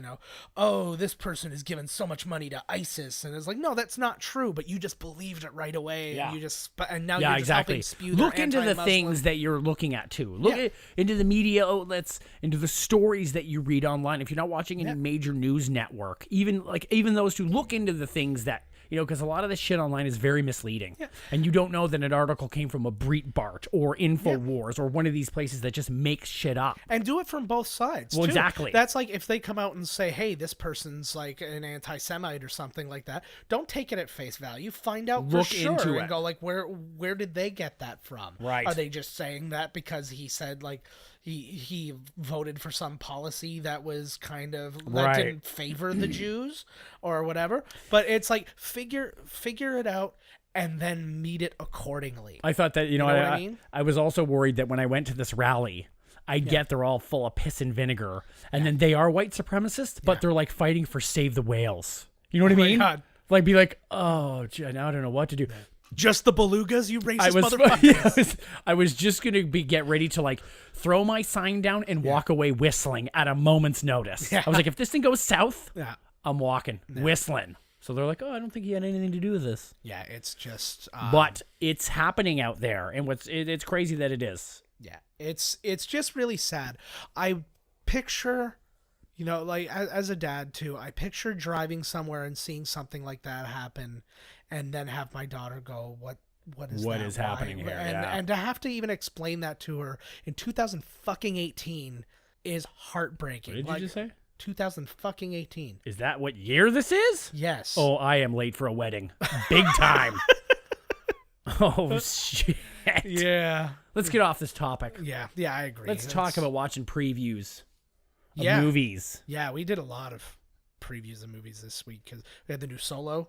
oh, this person is giving so much money to ISIS, and it's like, no, that's not true, but you just believed it right away, and you just, and now you're just helping spew look into the things that you're looking at too. Look into the media outlets, into the stories that you read online. If you're not watching any major news network, even those two, look into the things that, because a lot of this shit online is very misleading. Yeah. And you don't know that an article came from a Breitbart or InfoWars or one of these places that just makes shit up. And do it from both sides, Well, too. exactly. That's like if they come out and say, hey, this person's like an anti-Semite or something like that, don't take it at face value. Find out for sure into and go like, where did they get that from? Right. Are they just saying that because he said like he voted for some policy that was kind of that didn't favor the Jews or whatever? But it's like figure it out and then meet it accordingly. I thought that, you know what I mean? I was also worried that when I went to this rally, I get they're all full of piss and vinegar, and then they are white supremacists, but they're like fighting for Save the Whales. You know what I mean? God. Like, be like, oh, now I don't know what to do. Just the belugas, you racist motherfuckers. I was just going to get ready to like throw my sign down and walk away whistling at a moment's notice. Yeah. I was like, if this thing goes south, I'm walking, whistling. So they're like, oh, I don't think he had anything to do with this. Yeah, it's just... but it's happening out there, and it's crazy that it is. Yeah, it's just really sad. I picture... like as a dad too, I picture driving somewhere and seeing something like that happen, and then have my daughter go, "What is happening here?" And to have to even explain that to her in 2018 is heartbreaking. What did you just say? 2018. Is that what year this is? Yes. Oh, I am late for a wedding, big time. Oh shit. Yeah. Let's get off this topic. Yeah, I agree. Let's talk about watching previews. Movies. Yeah, we did a lot of previews of movies this week because we had the new Solo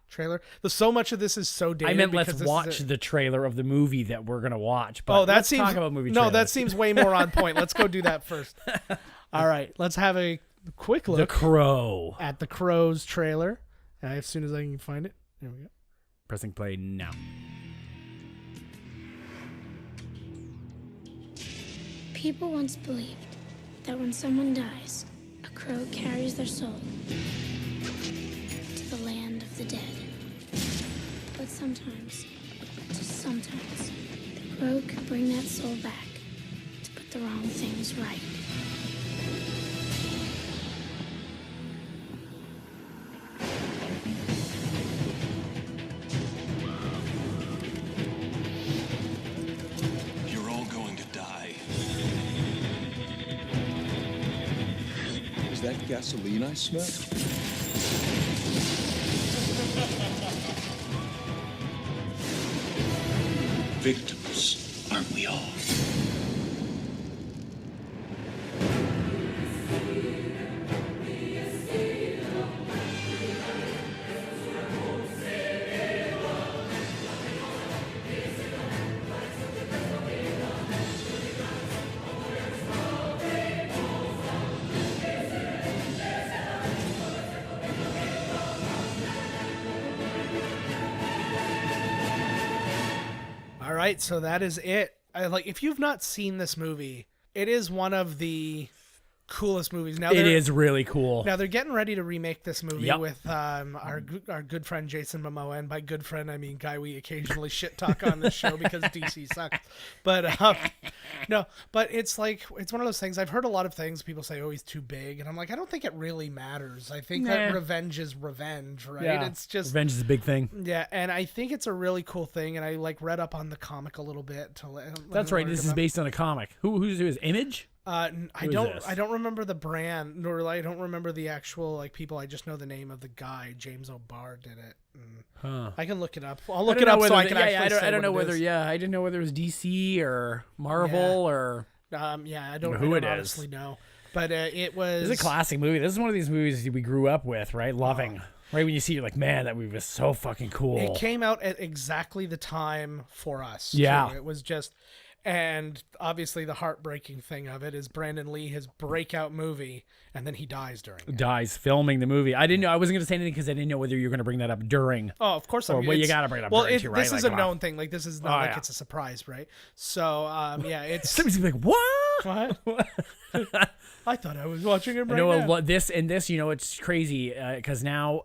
trailer. So much of this is so dated. I meant let's watch the trailer of the movie that we're gonna watch. But that let's seems talk about movie. No, trailers. that seems way more on point. Let's go do that first. All right, let's have a quick look. The Crow at the Crow's trailer. As soon as I can find it, there we go. Pressing play now. People once believed that when someone dies, a crow carries their soul to the land of the dead. But sometimes, just sometimes, the crow can bring that soul back to put the wrong things right. You're gasoline I smell? Victims, aren't we all? All right, so that is it. If you've not seen this movie, it is one of the coolest movies. Now It is really cool. Now they're getting ready to remake this movie Yep. with our good friend Jason Momoa, and by good friend I mean guy we occasionally shit talk on this show because DC sucks. But no, but it's one of those things. I've heard a lot of things people say, "Oh, he's too big," and I'm like, I don't think it really matters. I think that revenge is revenge, right? Yeah. It's just Revenge is a big thing. yeah, and I think it's a really cool thing. And I read up on the comic a little bit. That's right. This is based on a comic. Who's Image? I is this? don't remember the brand, nor I don't remember the actual people. I just know the name of the guy. James O'Barr did it. I can look it up. I'll look it up so I can actually say I don't know what it whether. is. Yeah, I didn't know whether it was DC or Marvel or. I don't who it is. honestly know. But it was. It's a classic movie. This is one of these movies we grew up with, right? Loving. Right when you see it, you're like, man, that movie was so fucking cool. It came out at exactly the time for us. Yeah. too. It was just. And obviously, the heartbreaking thing of it is Brandon Lee, his breakout movie, and then he dies during it. Dies filming the movie. I didn't know. I wasn't going to say anything because I didn't know whether you were going to bring that up during. Oh, of course. Well, you got to bring it up during too, right? This is a known thing. This is not it's a surprise, right? So, it's. Somebody's gonna be like, what? What? I thought I was watching it right I know now. this, it's crazy because now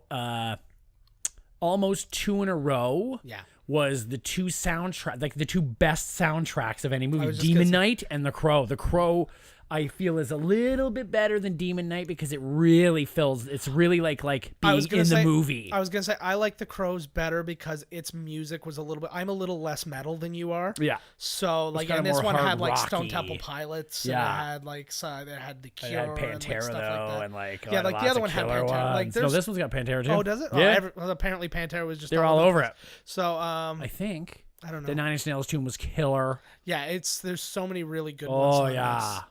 almost 2 in a row. Yeah. Was the two soundtrack the two best soundtracks of any movie, was just Demon gonna say- Knight and The Crow. The Crow, I feel, is a little bit better than Demon Knight because it really feels. It's really like being in the movie. I was gonna say I like The Crows better because its music was a little bit. I'm a little less metal than you are. Yeah. So kinda and this more one hard had Stone rocky. Temple Pilots. Yeah. And it had The It Cure. had and Pantera stuff though, like that. and yeah, the lots other of one had killer Pantera. ones. No, this one's got Pantera too. Oh, does it? Yeah. Apparently Pantera was just. They're all over place. it. So I think. I don't know. The Nine Inch Nails tune was killer. Yeah, there's so many really good ones. Oh on yeah. this.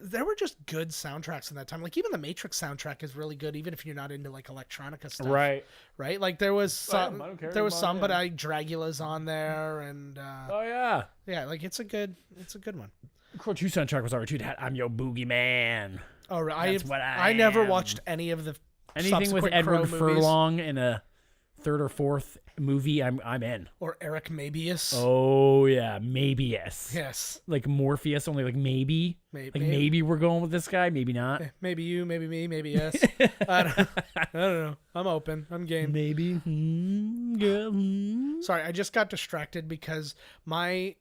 There were just good soundtracks in that time. Like even the Matrix soundtrack is really good, even if you're not into electronica stuff. Right. Right. Like there was some. I don't care There was about some, it. but Dragula's on there, and Oh yeah. yeah, it's a good one. Crow 2 soundtrack was alright too. It had I'm Your Boogeyman. Oh, right. That's what I never am. watched any of the Anything with subsequent Edward Crow movies. Furlong in a third or fourth movie, I'm in. Or Eric Mabius. Oh yeah, maybe yes. Yes. Like Morpheus, only like maybe. Maybe we're going with this guy, maybe not. Maybe you, maybe me, maybe yes. I don't know. I'm open. I'm game. Maybe. Sorry, I just got distracted because my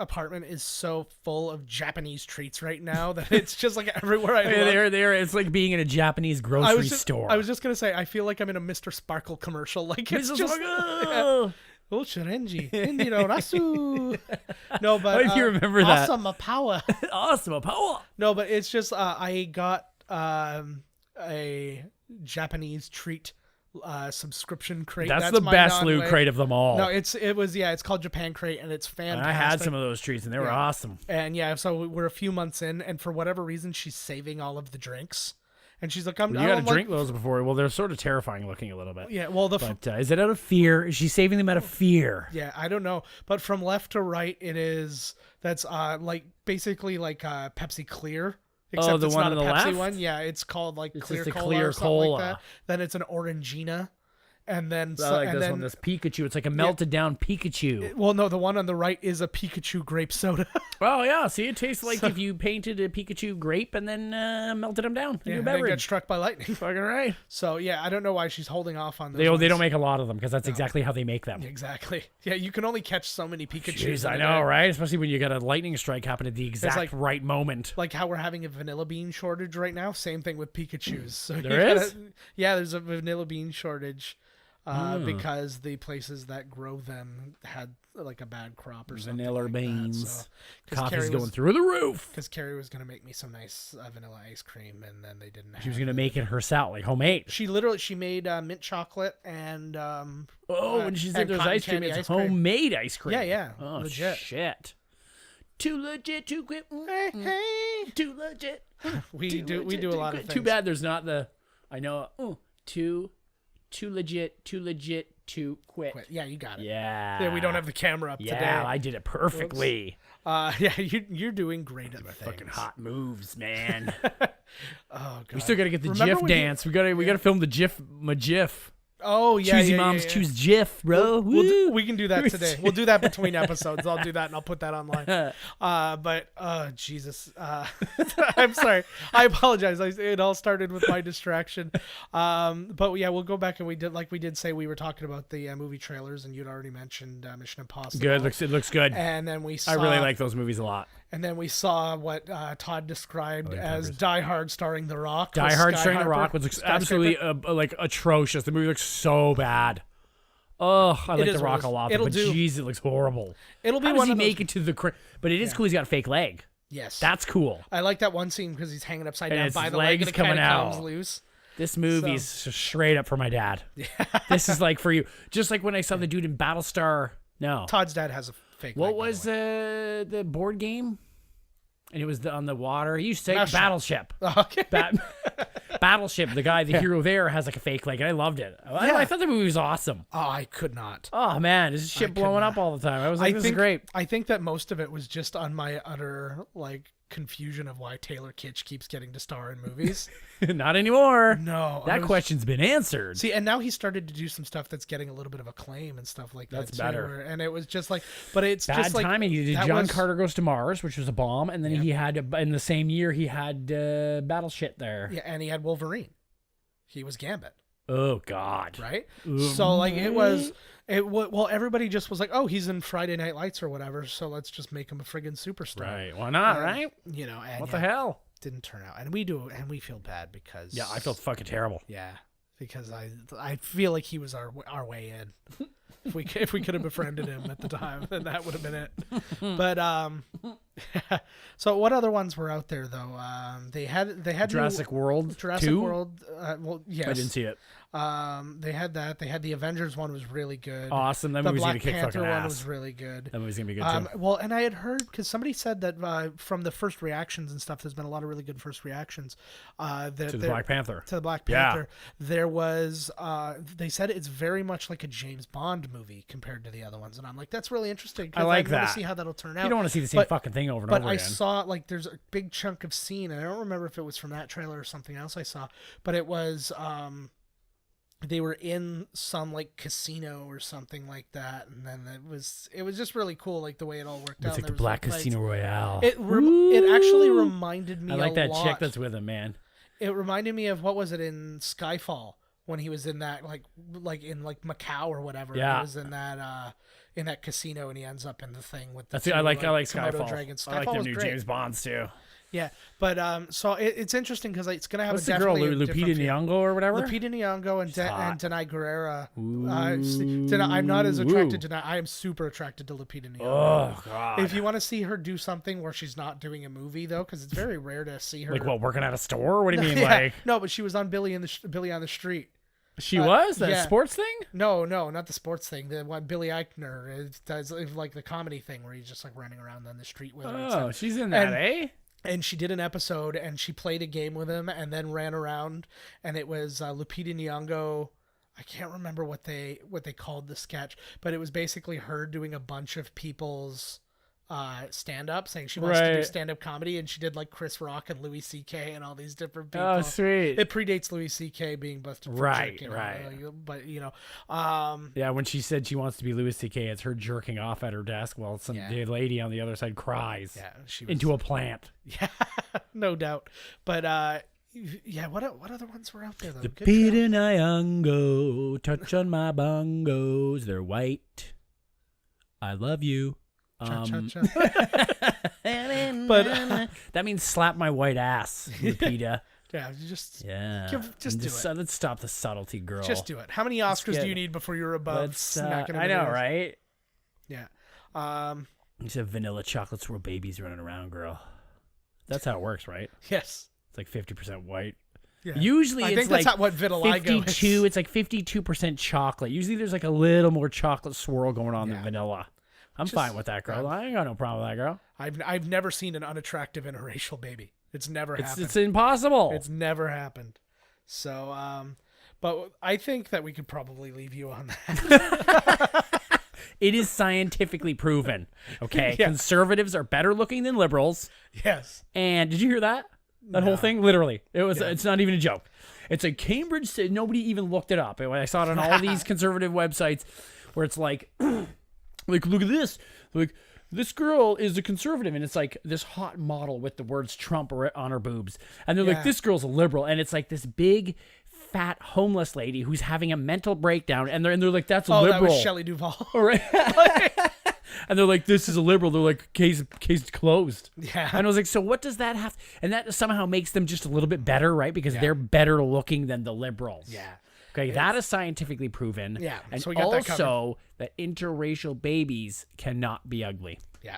apartment is so full of Japanese treats right now that it's just like everywhere I look. There. It's like being in a Japanese grocery store. I was just gonna say, I feel like I'm in a Mr. Sparkle commercial. Like it's Mr. just. Sparkle! Oh, Shirenji. Indiro Rasu. No, but. Why do you remember that? Awesome power. Awesome power. No, but it's just, I got a Japanese treat subscription crate. That's the my best non-way. loot crate of them all. No, it's called Japan Crate, and it's fantastic. And I had some of those treats, and they were awesome. And yeah, so we're a few months in, and for whatever reason, she's saving all of the drinks. And she's like, You got to drink those before. Well, they're sort of terrifying looking a little bit. Yeah, well, But is it out of fear? Is she saving them out of fear? Yeah, I don't know. But from left to right, that's basically like Pepsi Clear. Except the it's one not on a the Pepsi left? one. Yeah, it's called It's Clear just a Cola clear or something cola. like that. Then it's an Orangina. And then I like this one, this Pikachu. It's like a melted down Pikachu. Well, no, the one on the right is a Pikachu grape soda. Oh, yeah. See, it tastes like if you painted a Pikachu grape and then melted them down in your and then beverage. got struck by lightning. Fucking right. So, yeah, I don't know why she's holding off on those. They ones. don't make a lot of them because that's exactly how they make them. Exactly. Yeah, you can only catch so many Pikachus. Jeez, I know, right? Especially when you get a lightning strike happen at the exact right moment. Like how we're having a vanilla bean shortage right now. Same thing with Pikachus. So There is? Yeah, there's a vanilla bean shortage. because the places that grow them had like a bad crop or something. Vanilla like beans. That. So, Coffee's going through the roof. Because Carrie was going to make me some nice vanilla ice cream, and then they didn't. She was going to make it herself, like homemade. She made mint chocolate and when she said and there's cotton ice cream, candy it's homemade ice cream. Yeah, Oh, legit. shit. Too legit to quit. Hey. Too legit. We do a lot of things. Too bad there's not the. I know. Too legit to quit. Yeah, you got it. Yeah. We don't have the camera up today. Yeah, I did it perfectly. Yeah, you're doing great at things. Fucking hot moves, man. Oh god. We still gotta get the Remember GIF when dance. We gotta film the GIF. My GIF. Oh yeah, Choosy yeah, moms yeah. choose GIF, bro. We can do that today. We'll do that between episodes. I'll do that and I'll put that online. But Jesus, I'm sorry. I apologize. It all started with my distraction. But yeah, we'll go back and we did say we were talking about the movie trailers, and you'd already mentioned Mission Impossible. Good. It looks good. And then we saw. I really like those movies a lot. And then we saw what Todd described as Die Hard starring The Rock. Die Hard starring The Rock was absolutely like atrocious. The movie looks so bad. Oh, I like The Rock a lot, but jeez, it looks horrible. It'll be How one does he of make it to the? But it is cool. He's got a fake leg. Yes, that's cool. I like that one scene because he's hanging upside down his by the leg and it coming kind of out. comes loose. This movie's straight up for my dad. This is like for you. Just like when I saw the dude in Battlestar. No, Todd's dad has a fake leg. What was the board game? And it was on the water. He used to say Battleship. Okay. Battleship. The guy, the hero there, has like a fake leg. And I loved it. I thought the movie was awesome. Oh, I could not. Oh man, this shit blowing up all the time. I was like, this is great. I think that most of it was just on my utter confusion of why Taylor Kitsch keeps getting to star in movies. Not anymore. No. That question's been answered. See, and now he started to do some stuff that's getting a little bit of acclaim and stuff like that. That's too, better. And it was just but it's bad just timing. He did John Carter Goes to Mars, which was a bomb, and then he had in the same year he had Battleship there. Yeah, and he had Wolverine. He was Gambit. Oh God. Right. So well, everybody just was like, oh, he's in Friday Night Lights or whatever, so let's just make him a friggin' superstar. Right. Why not? Right. And what the hell? Didn't turn out, and we feel bad because I felt fucking terrible. Yeah, because I feel like he was our way in. If we could have befriended him at the time, then that would have been it. But so what other ones were out there though? They had Jurassic World. Jurassic 2? World. Well, yes, I didn't see it. They had that. They had the Avengers one was really good. Awesome. That the movie's Black gonna kick Panther fucking one ass. was really good. That movie's gonna be good too. Well, and I had heard because somebody said that from the first reactions and stuff, there's been a lot of really good first reactions. To the Black Panther. To the Black Panther, there was. They said it's very much like a James Bond movie compared to the other ones, and I'm like, that's really interesting. I like I that. want to see how that'll turn out. You don't want to see the same fucking thing over and over again. But I saw there's a big chunk of scene, and I don't remember if it was from that trailer or something else I saw, but it was. They were in some casino or something like that, and then it was just really cool, the way it all worked out. It's like the Black Casino Royale. It actually reminded me. I like that lot. chick that's with him, man. It reminded me of what was it in Skyfall when he was in that in Macau or whatever. Yeah, he was in that casino, and he ends up in the thing with. I like Komodo Skyfall. Dragons. I like the new James Bonds too. Yeah, but so it's interesting because it's gonna have What's a the girl definitely Lupita Nyong'o or whatever? Lupita Nyong'o and Denai Guerrera. I'm not as attracted to. I am super attracted to Lupita Nyong'o. Oh God! If you want to see her do something where she's not doing a movie though, because it's very rare to see her. Working at a store? What do you mean, No, but she was on Billy on the Street. She was that sports thing? No, not the sports thing. The one Billy Eichner does the comedy thing where he's just running around on the street with her. Oh, she's in that, eh? And she did an episode, and she played a game with him, and then ran around, and it was Lupita Nyong'o. I can't remember what they called the sketch, but it was basically her doing a bunch of people's stand-up, saying she wants to do stand-up comedy, and she did Chris Rock and Louis C.K. and all these different people. Oh, sweet! It predates Louis C.K. being busted for jerking, but yeah, when she said she wants to be Louis C.K., it's her jerking off at her desk while some lady on the other side cries. Yeah, she was, into a plant. Yeah, no doubt. But what other ones were out there though? Lupita Nyong'o, touch on my bongos, they're white. I love you. But that means slap my white ass, Lupita. Yeah, you just Just do it. Let's stop the subtlety, girl. Just do it. How many Oscars do you need before you're above smacking? I know, right? Yeah. You said vanilla chocolate swirl babies running around, girl. That's how it works, right? Yes. It's like 50% white. Yeah. Usually I it's think like that's what vitiligo 52. is. It's like 52% chocolate. Usually there's like a little more chocolate swirl going on than vanilla. I'm fine with that, girl. I ain't got no problem with that, girl. I've never seen an unattractive interracial baby. It's never happened. It's impossible. It's never happened. So, but I think that we could probably leave you on that. It is scientifically proven. Okay, Yeah. Conservatives are better looking than liberals. Yes. And did you hear that? That whole thing, literally, it was. It's not even a joke. It's a Cambridge. Nobody even looked it up. I saw it on all these conservative websites, where it's like, look at this. Like, this girl is a conservative, and it's like this hot model with the words Trump on her boobs, and they're like, this girl's a liberal, and it's like this big, fat homeless lady who's having a mental breakdown, and they're like, that's a liberal. That was Shelley Duvall. Right. And they're like, this is a liberal. They're like, case closed. Yeah. And I was like, so what does that have? And that somehow makes them just a little bit better, right? Because they're better looking than the liberals. Yeah. Okay, that is scientifically proven. Yeah, And so we got that covered. also that interracial babies cannot be ugly. Yeah,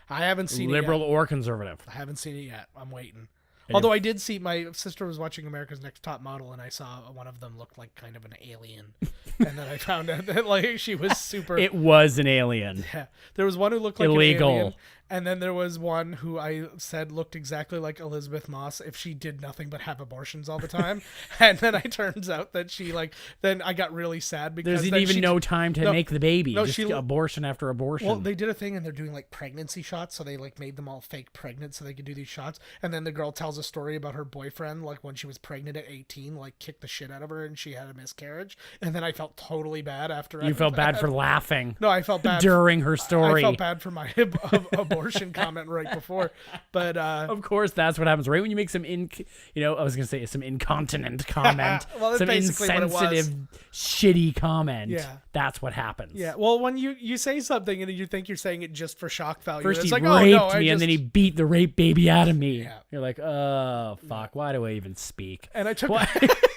I haven't seen Liberal it yet. or conservative. I haven't seen it yet. I'm waiting. Although I did see, my sister was watching America's Next Top Model, and I saw one of them look like kind of an alien. And then I found out that like she was super. It was an alien. Yeah, there was one who looked like Illegal. an alien, and then there was one who I said looked exactly like Elizabeth Moss if she did nothing but have abortions all the time. And then it turns out that she then I got really sad because There's even no time to make the baby. No, just abortion after abortion. Well, they did a thing and they're doing like pregnancy shots, so they like made them all fake pregnant so they could do these shots. And then the girl tells a story about her boyfriend, like when she was pregnant at 18, like kicked the shit out of her and she had a miscarriage. And then I felt totally bad after. You felt bad for laughing. No, I felt bad during her story. I felt bad for my abortion comment right before, but of course that's what happens right when you make some I was gonna say some incontinent comment, well, some insensitive, shitty comment. Yeah, that's what happens. Yeah, well, when you say something and you think you're saying it just for shock value, first it's he like, raped me, and then he beat the rape baby out of me. Yeah. You're like, oh fuck, why do I even speak? And I took.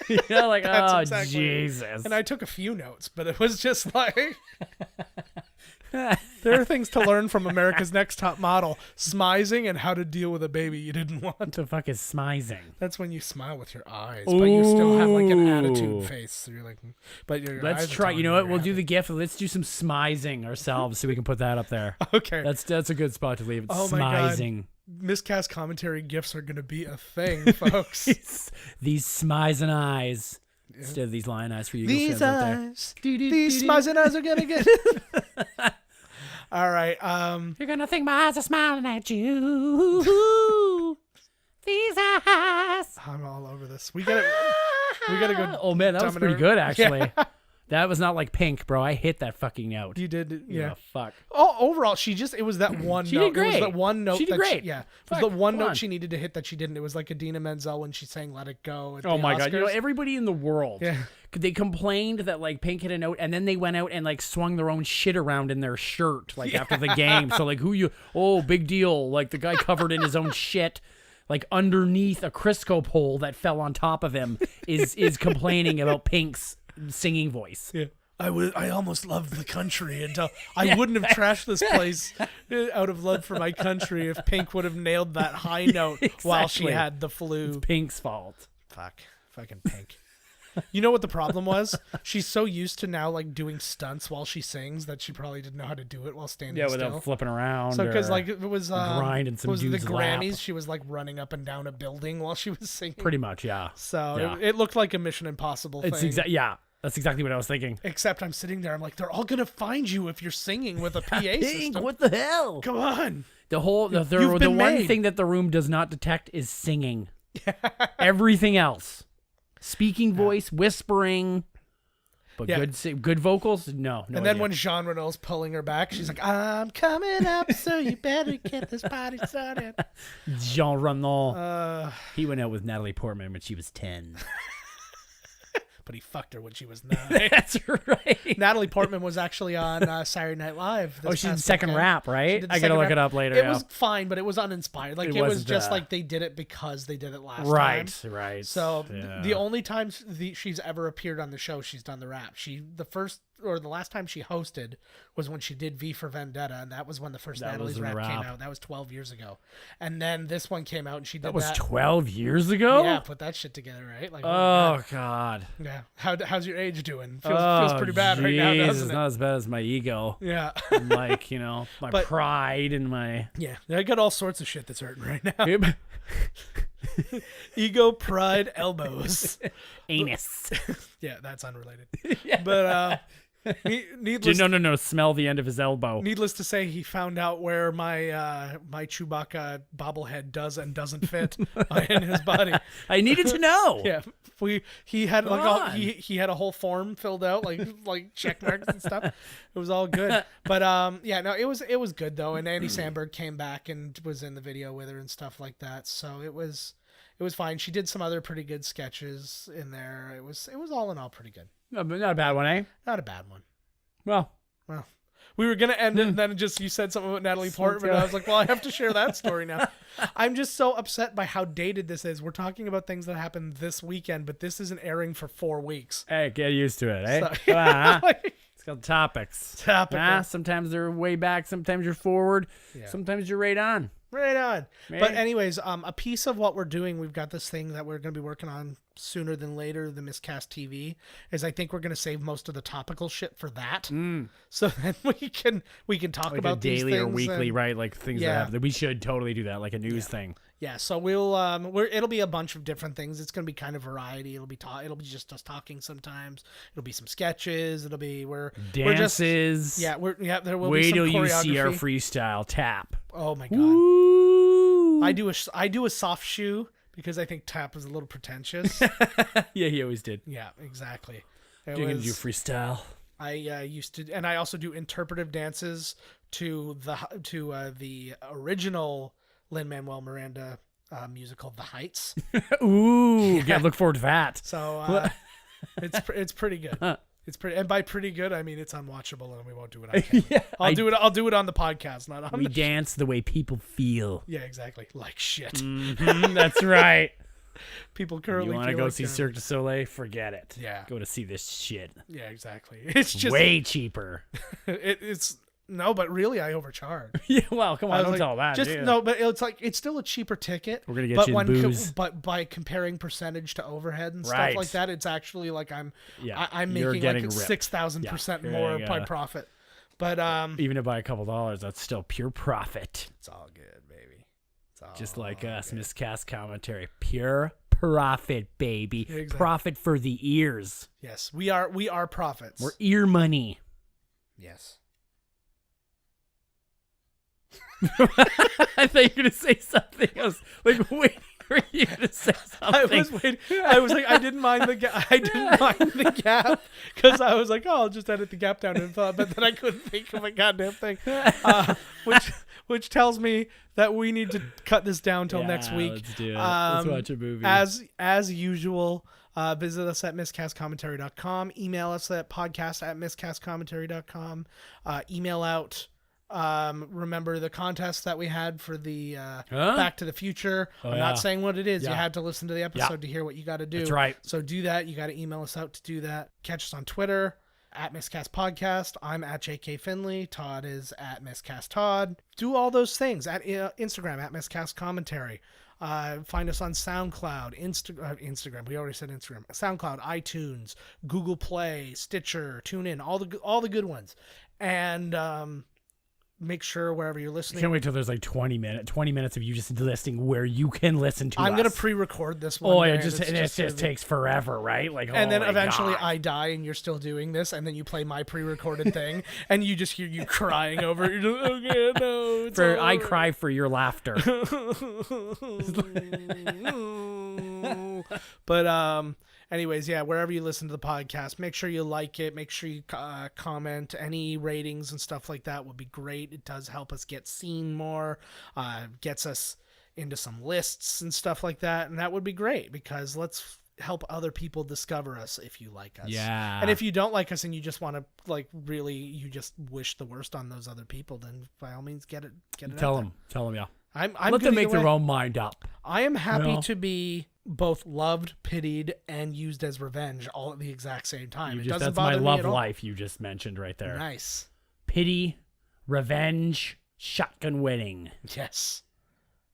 You're like, oh exactly Jesus. And I took a few notes, but it was just like. There are things to learn from America's Next Top Model: smizing and how to deal with a baby you didn't want. What the fuck is smizing? That's when you smile with your eyes, but you still have like an attitude face. So you're like, but your let's eyes are try. telling You know what? We'll you're do the GIF. Let's do some smizing ourselves so we can put that up there. Okay, that's a good spot to leave it. Oh Smizing. My God. Miscast commentary GIFs are going to be a thing, folks. These smizing eyes. Yeah. Instead of these lion eyes for you. These eyes. These smizing eyes are going to get. All right. You're gonna think my eyes are smiling at you. These eyes. I'm all over this. We gotta go. Oh man, that was pretty good actually. Yeah. That was not like Pink, bro. I hit that fucking note. You did, yeah. Fuck. Oh, overall, it was that one she note. Did great. It was that one note. She did great. It was the one note she needed to hit that she didn't. It was like Idina Menzel when she sang "Let It Go." Oh my God! Everybody in the world. Yeah. They complained that like Pink hit a note, and then they went out and like swung their own shit around in their shirt like after the game. So like, big deal. Like the guy covered in his own shit, like underneath a Crisco pole that fell on top of him, is complaining about Pink's singing voice. Yeah. I almost loved the country until I wouldn't have trashed this place out of love for my country if Pink would have nailed that high note while she had the flu. It's Pink's fault. Fucking Pink. You know what the problem was? She's so used to now like doing stunts while she sings that she probably didn't know how to do it while standing still. Yeah, without flipping around. So because like it was grinding some was the dude's Grammys, lap. she was like running up and down a building while she was singing. Pretty much, yeah. So it looked like a Mission Impossible thing. That's exactly what I was thinking. Except I'm sitting there, I'm like, they're all gonna find you if you're singing with a PA Pink, system. what the hell? Come on. The one thing that the room does not detect is singing. Everything else. Speaking voice, whispering, but good vocals, no. And then when Jean Reno's pulling her back, she's like, "I'm coming up, so you better get this party started." Jean Reno, he went out with Natalie Portman when she was 10. But he fucked her when she was 9. That's right. Natalie Portman was actually on Saturday Night Live. Oh, this she did past second weekend. rap, She right? did the I gotta second look rap. it up later. It yeah. was fine, but it was uninspired. Like It it was wasn't, just like they did it because they did it last time. Right. So Yeah. the only time she's ever appeared on the show, she's done the rap. The last time she hosted was when she did V for Vendetta, and that was when the first That Natalie's was the rap came rap. out. That was 12 years ago. And then this one came out, and she did That was 12 years ago? Yeah, put that shit together, right? Like, Oh, God. yeah. How's your age doing? Feels pretty bad right now, jeez, doesn't it's it? not as bad as my ego. Yeah. And like, my But- pride and my... Yeah. I got all sorts of shit that's hurting right now. Ego, pride, elbows. Anus. Yeah, that's unrelated. But needless No. Smell the end of his elbow. needless to say, he found out where my Chewbacca bobblehead does and doesn't fit in his body. I needed to know. Yeah, he had like on. he had a whole form filled out like check marks and stuff. It was all good, but it was good though. And Andy Samberg came back and was in the video with her and stuff like that. So it was fine. She did some other pretty good sketches in there. It was all in all pretty good. Not a bad one, eh? Not a bad one. Well, We were gonna end it, and then you said something about Natalie Portman. And I was like, well, I have to share that story now. I'm just so upset by how dated this is. We're talking about things that happened this weekend, but this isn't airing for 4 weeks. hey, get used to it, eh? So- Come on, huh? Like, It's called topics. Topical. Sometimes they're way back, sometimes you're forward, sometimes you're right on. right on. Right. But anyways, a piece of what we're doing, we've got this thing that we're going to be working on sooner than later, the Miscast TV, is I think we're going to save most of the topical shit for that. So then we can talk Like about a daily these or things weekly, and- right? Like things that Yeah. happen. We should totally do that, like a news thing. Yeah, so it'll be a bunch of different things. It's going to be kind of variety. It'll be just us talking sometimes. It'll be some sketches. It'll be Dances. there will be some Wait till you see our choreography. freestyle tap. Oh my god. Ooh. I do a soft shoe because I think tap is a little pretentious. Yeah, he always did. Yeah, exactly. You're going to do freestyle. I used to, and I also do interpretive dances to the original Lin-Manuel Miranda musical, The Heights. Ooh, yeah, look forward to that. So it's pretty good. It's pretty, and by pretty good, I mean it's unwatchable, and we won't do it on camera. I'll do it on the podcast, not on We the dance the way people feel. Yeah, exactly. Like shit. That's right. People currently You want to feel go like see they're- Cirque du Soleil? Forget it. Yeah. Go to see this shit. Yeah, exactly. It's just Way cheaper. it's no, but really I overcharge. Yeah, well, come I on, was don't like, tell that. Just dude. no, but it's still a cheaper ticket. We're gonna get but you the booze. But by comparing percentage to overhead and Right. stuff like that, it's actually like I'm you're making getting like ripped. 6,000% Yeah, more yeah. by profit. But Even if by a couple dollars, that's still pure profit. it's all good, baby. It's all Just like us, Miscast commentary. Pure profit, baby. Exactly. Profit for the ears. Yes, we are profits. We're ear money. Yes. I thought you were going to say something. I was like waiting for you to say something. I was waiting. I was like, I didn't mind the gap. I didn't mind the gap because I was like, oh, I'll just edit the gap down and thought, but then I couldn't think of a goddamn thing, which tells me that we need to cut this down till next week. Let's do it. Let's watch a movie. As usual, visit us at miscastcommentary.com. Email us at podcast@miscastcommentary.com. Email out. Remember the contest that we had for the Back to the Future. I'm not saying what it is. You had to listen to the episode to hear what you got to do. That's right. So do that. You got to email us out to do that. Catch us on Twitter at Miscast Podcast. I'm at JK Finley. Todd is at Miscast Todd. Do all those things at Instagram at Miscast Commentary. Find us on SoundCloud, Instagram. We already said Instagram. SoundCloud, iTunes, Google Play, Stitcher, TuneIn, all the good ones. And make sure wherever you're listening. Can't wait till there's like 20 minutes of you just listing where you can listen to us. I'm gonna pre-record this one. Oh, day, it and just takes forever, right? Like, and then my eventually God. I die and you're still doing this, and then you play my pre-recorded thing, and you just hear you crying over it. You're just, okay, no, it's all I right." cry for your laughter. But anyways, yeah, wherever you listen to the podcast, make sure you like it. Make sure you comment. Any ratings and stuff like that would be great. It does help us get seen more. Gets us into some lists and stuff like that, and that would be great because let's help other people discover us if you like us. Yeah. And if you don't like us and you just want to like really, you just wish the worst on those other people, then by all means get it. Tell them, yeah. I'm Let them good make either their way. own mind up. I am happy You know? to be both loved, pitied, and used as revenge all at the exact same time. It doesn't That's my bother me love at all. life you just mentioned right there. Nice. Pity, revenge, shotgun wedding. Yes.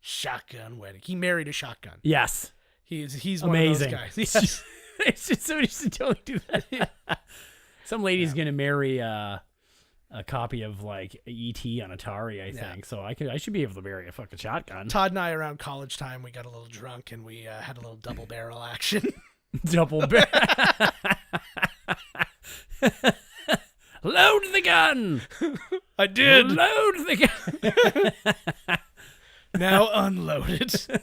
Shotgun wedding. He married a shotgun. Yes. He's Amazing. one of those guys. Yes. It's just somebody should totally do that. Some lady's gonna marry a copy of like E.T. on Atari, I think. So I should be able to marry a fucking shotgun. Todd and I around college time, we got a little drunk and we had a little double barrel action. Double barrel. Load the gun. I did. Load the gun. Now unloaded. I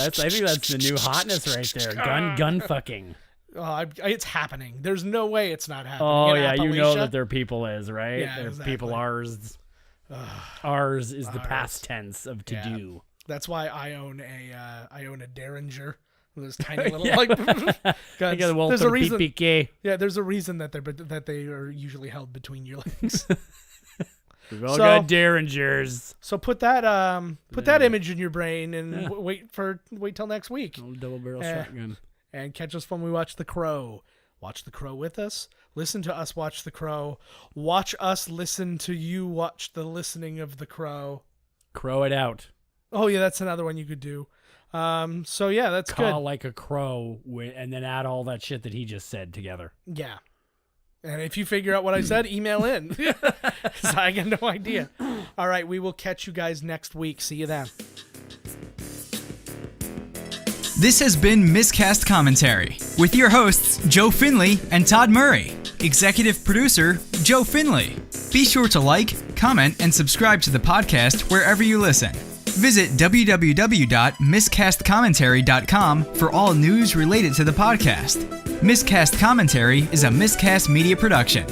think that's the new hotness right there. Gun fucking. It's happening. There's no way it's not happening. Oh in yeah, you know Appalachia. that their people is, right? Yeah, Their exactly. people ours. Ours is the past tense of to Yeah. do. That's why I own a Derringer. Those tiny little like I guns. got a There's a reason. PPK. Yeah, there's a reason that they are usually held between your legs. We've all So- got Derringers. So put that image in your brain and wait till next week. Old double barrel Eh. shotgun. And catch us when we watch The Crow. Watch The Crow with us. Listen to us watch The Crow. Watch us listen to you watch the listening of The Crow. Crow it out. Oh yeah, that's another one you could do. So yeah, that's Call good. like a crow, and then add all that shit that he just said together. Yeah. And if you figure out what I said, email in. 'Cause I got no idea. All right, we will catch you guys next week. See you then. This has been Miscast Commentary with your hosts, Joe Finley and Todd Murray. Executive producer, Joe Finley. Be sure to like, comment, and subscribe to the podcast wherever you listen. Visit www.miscastcommentary.com for all news related to the podcast. Miscast Commentary is a Miscast media production.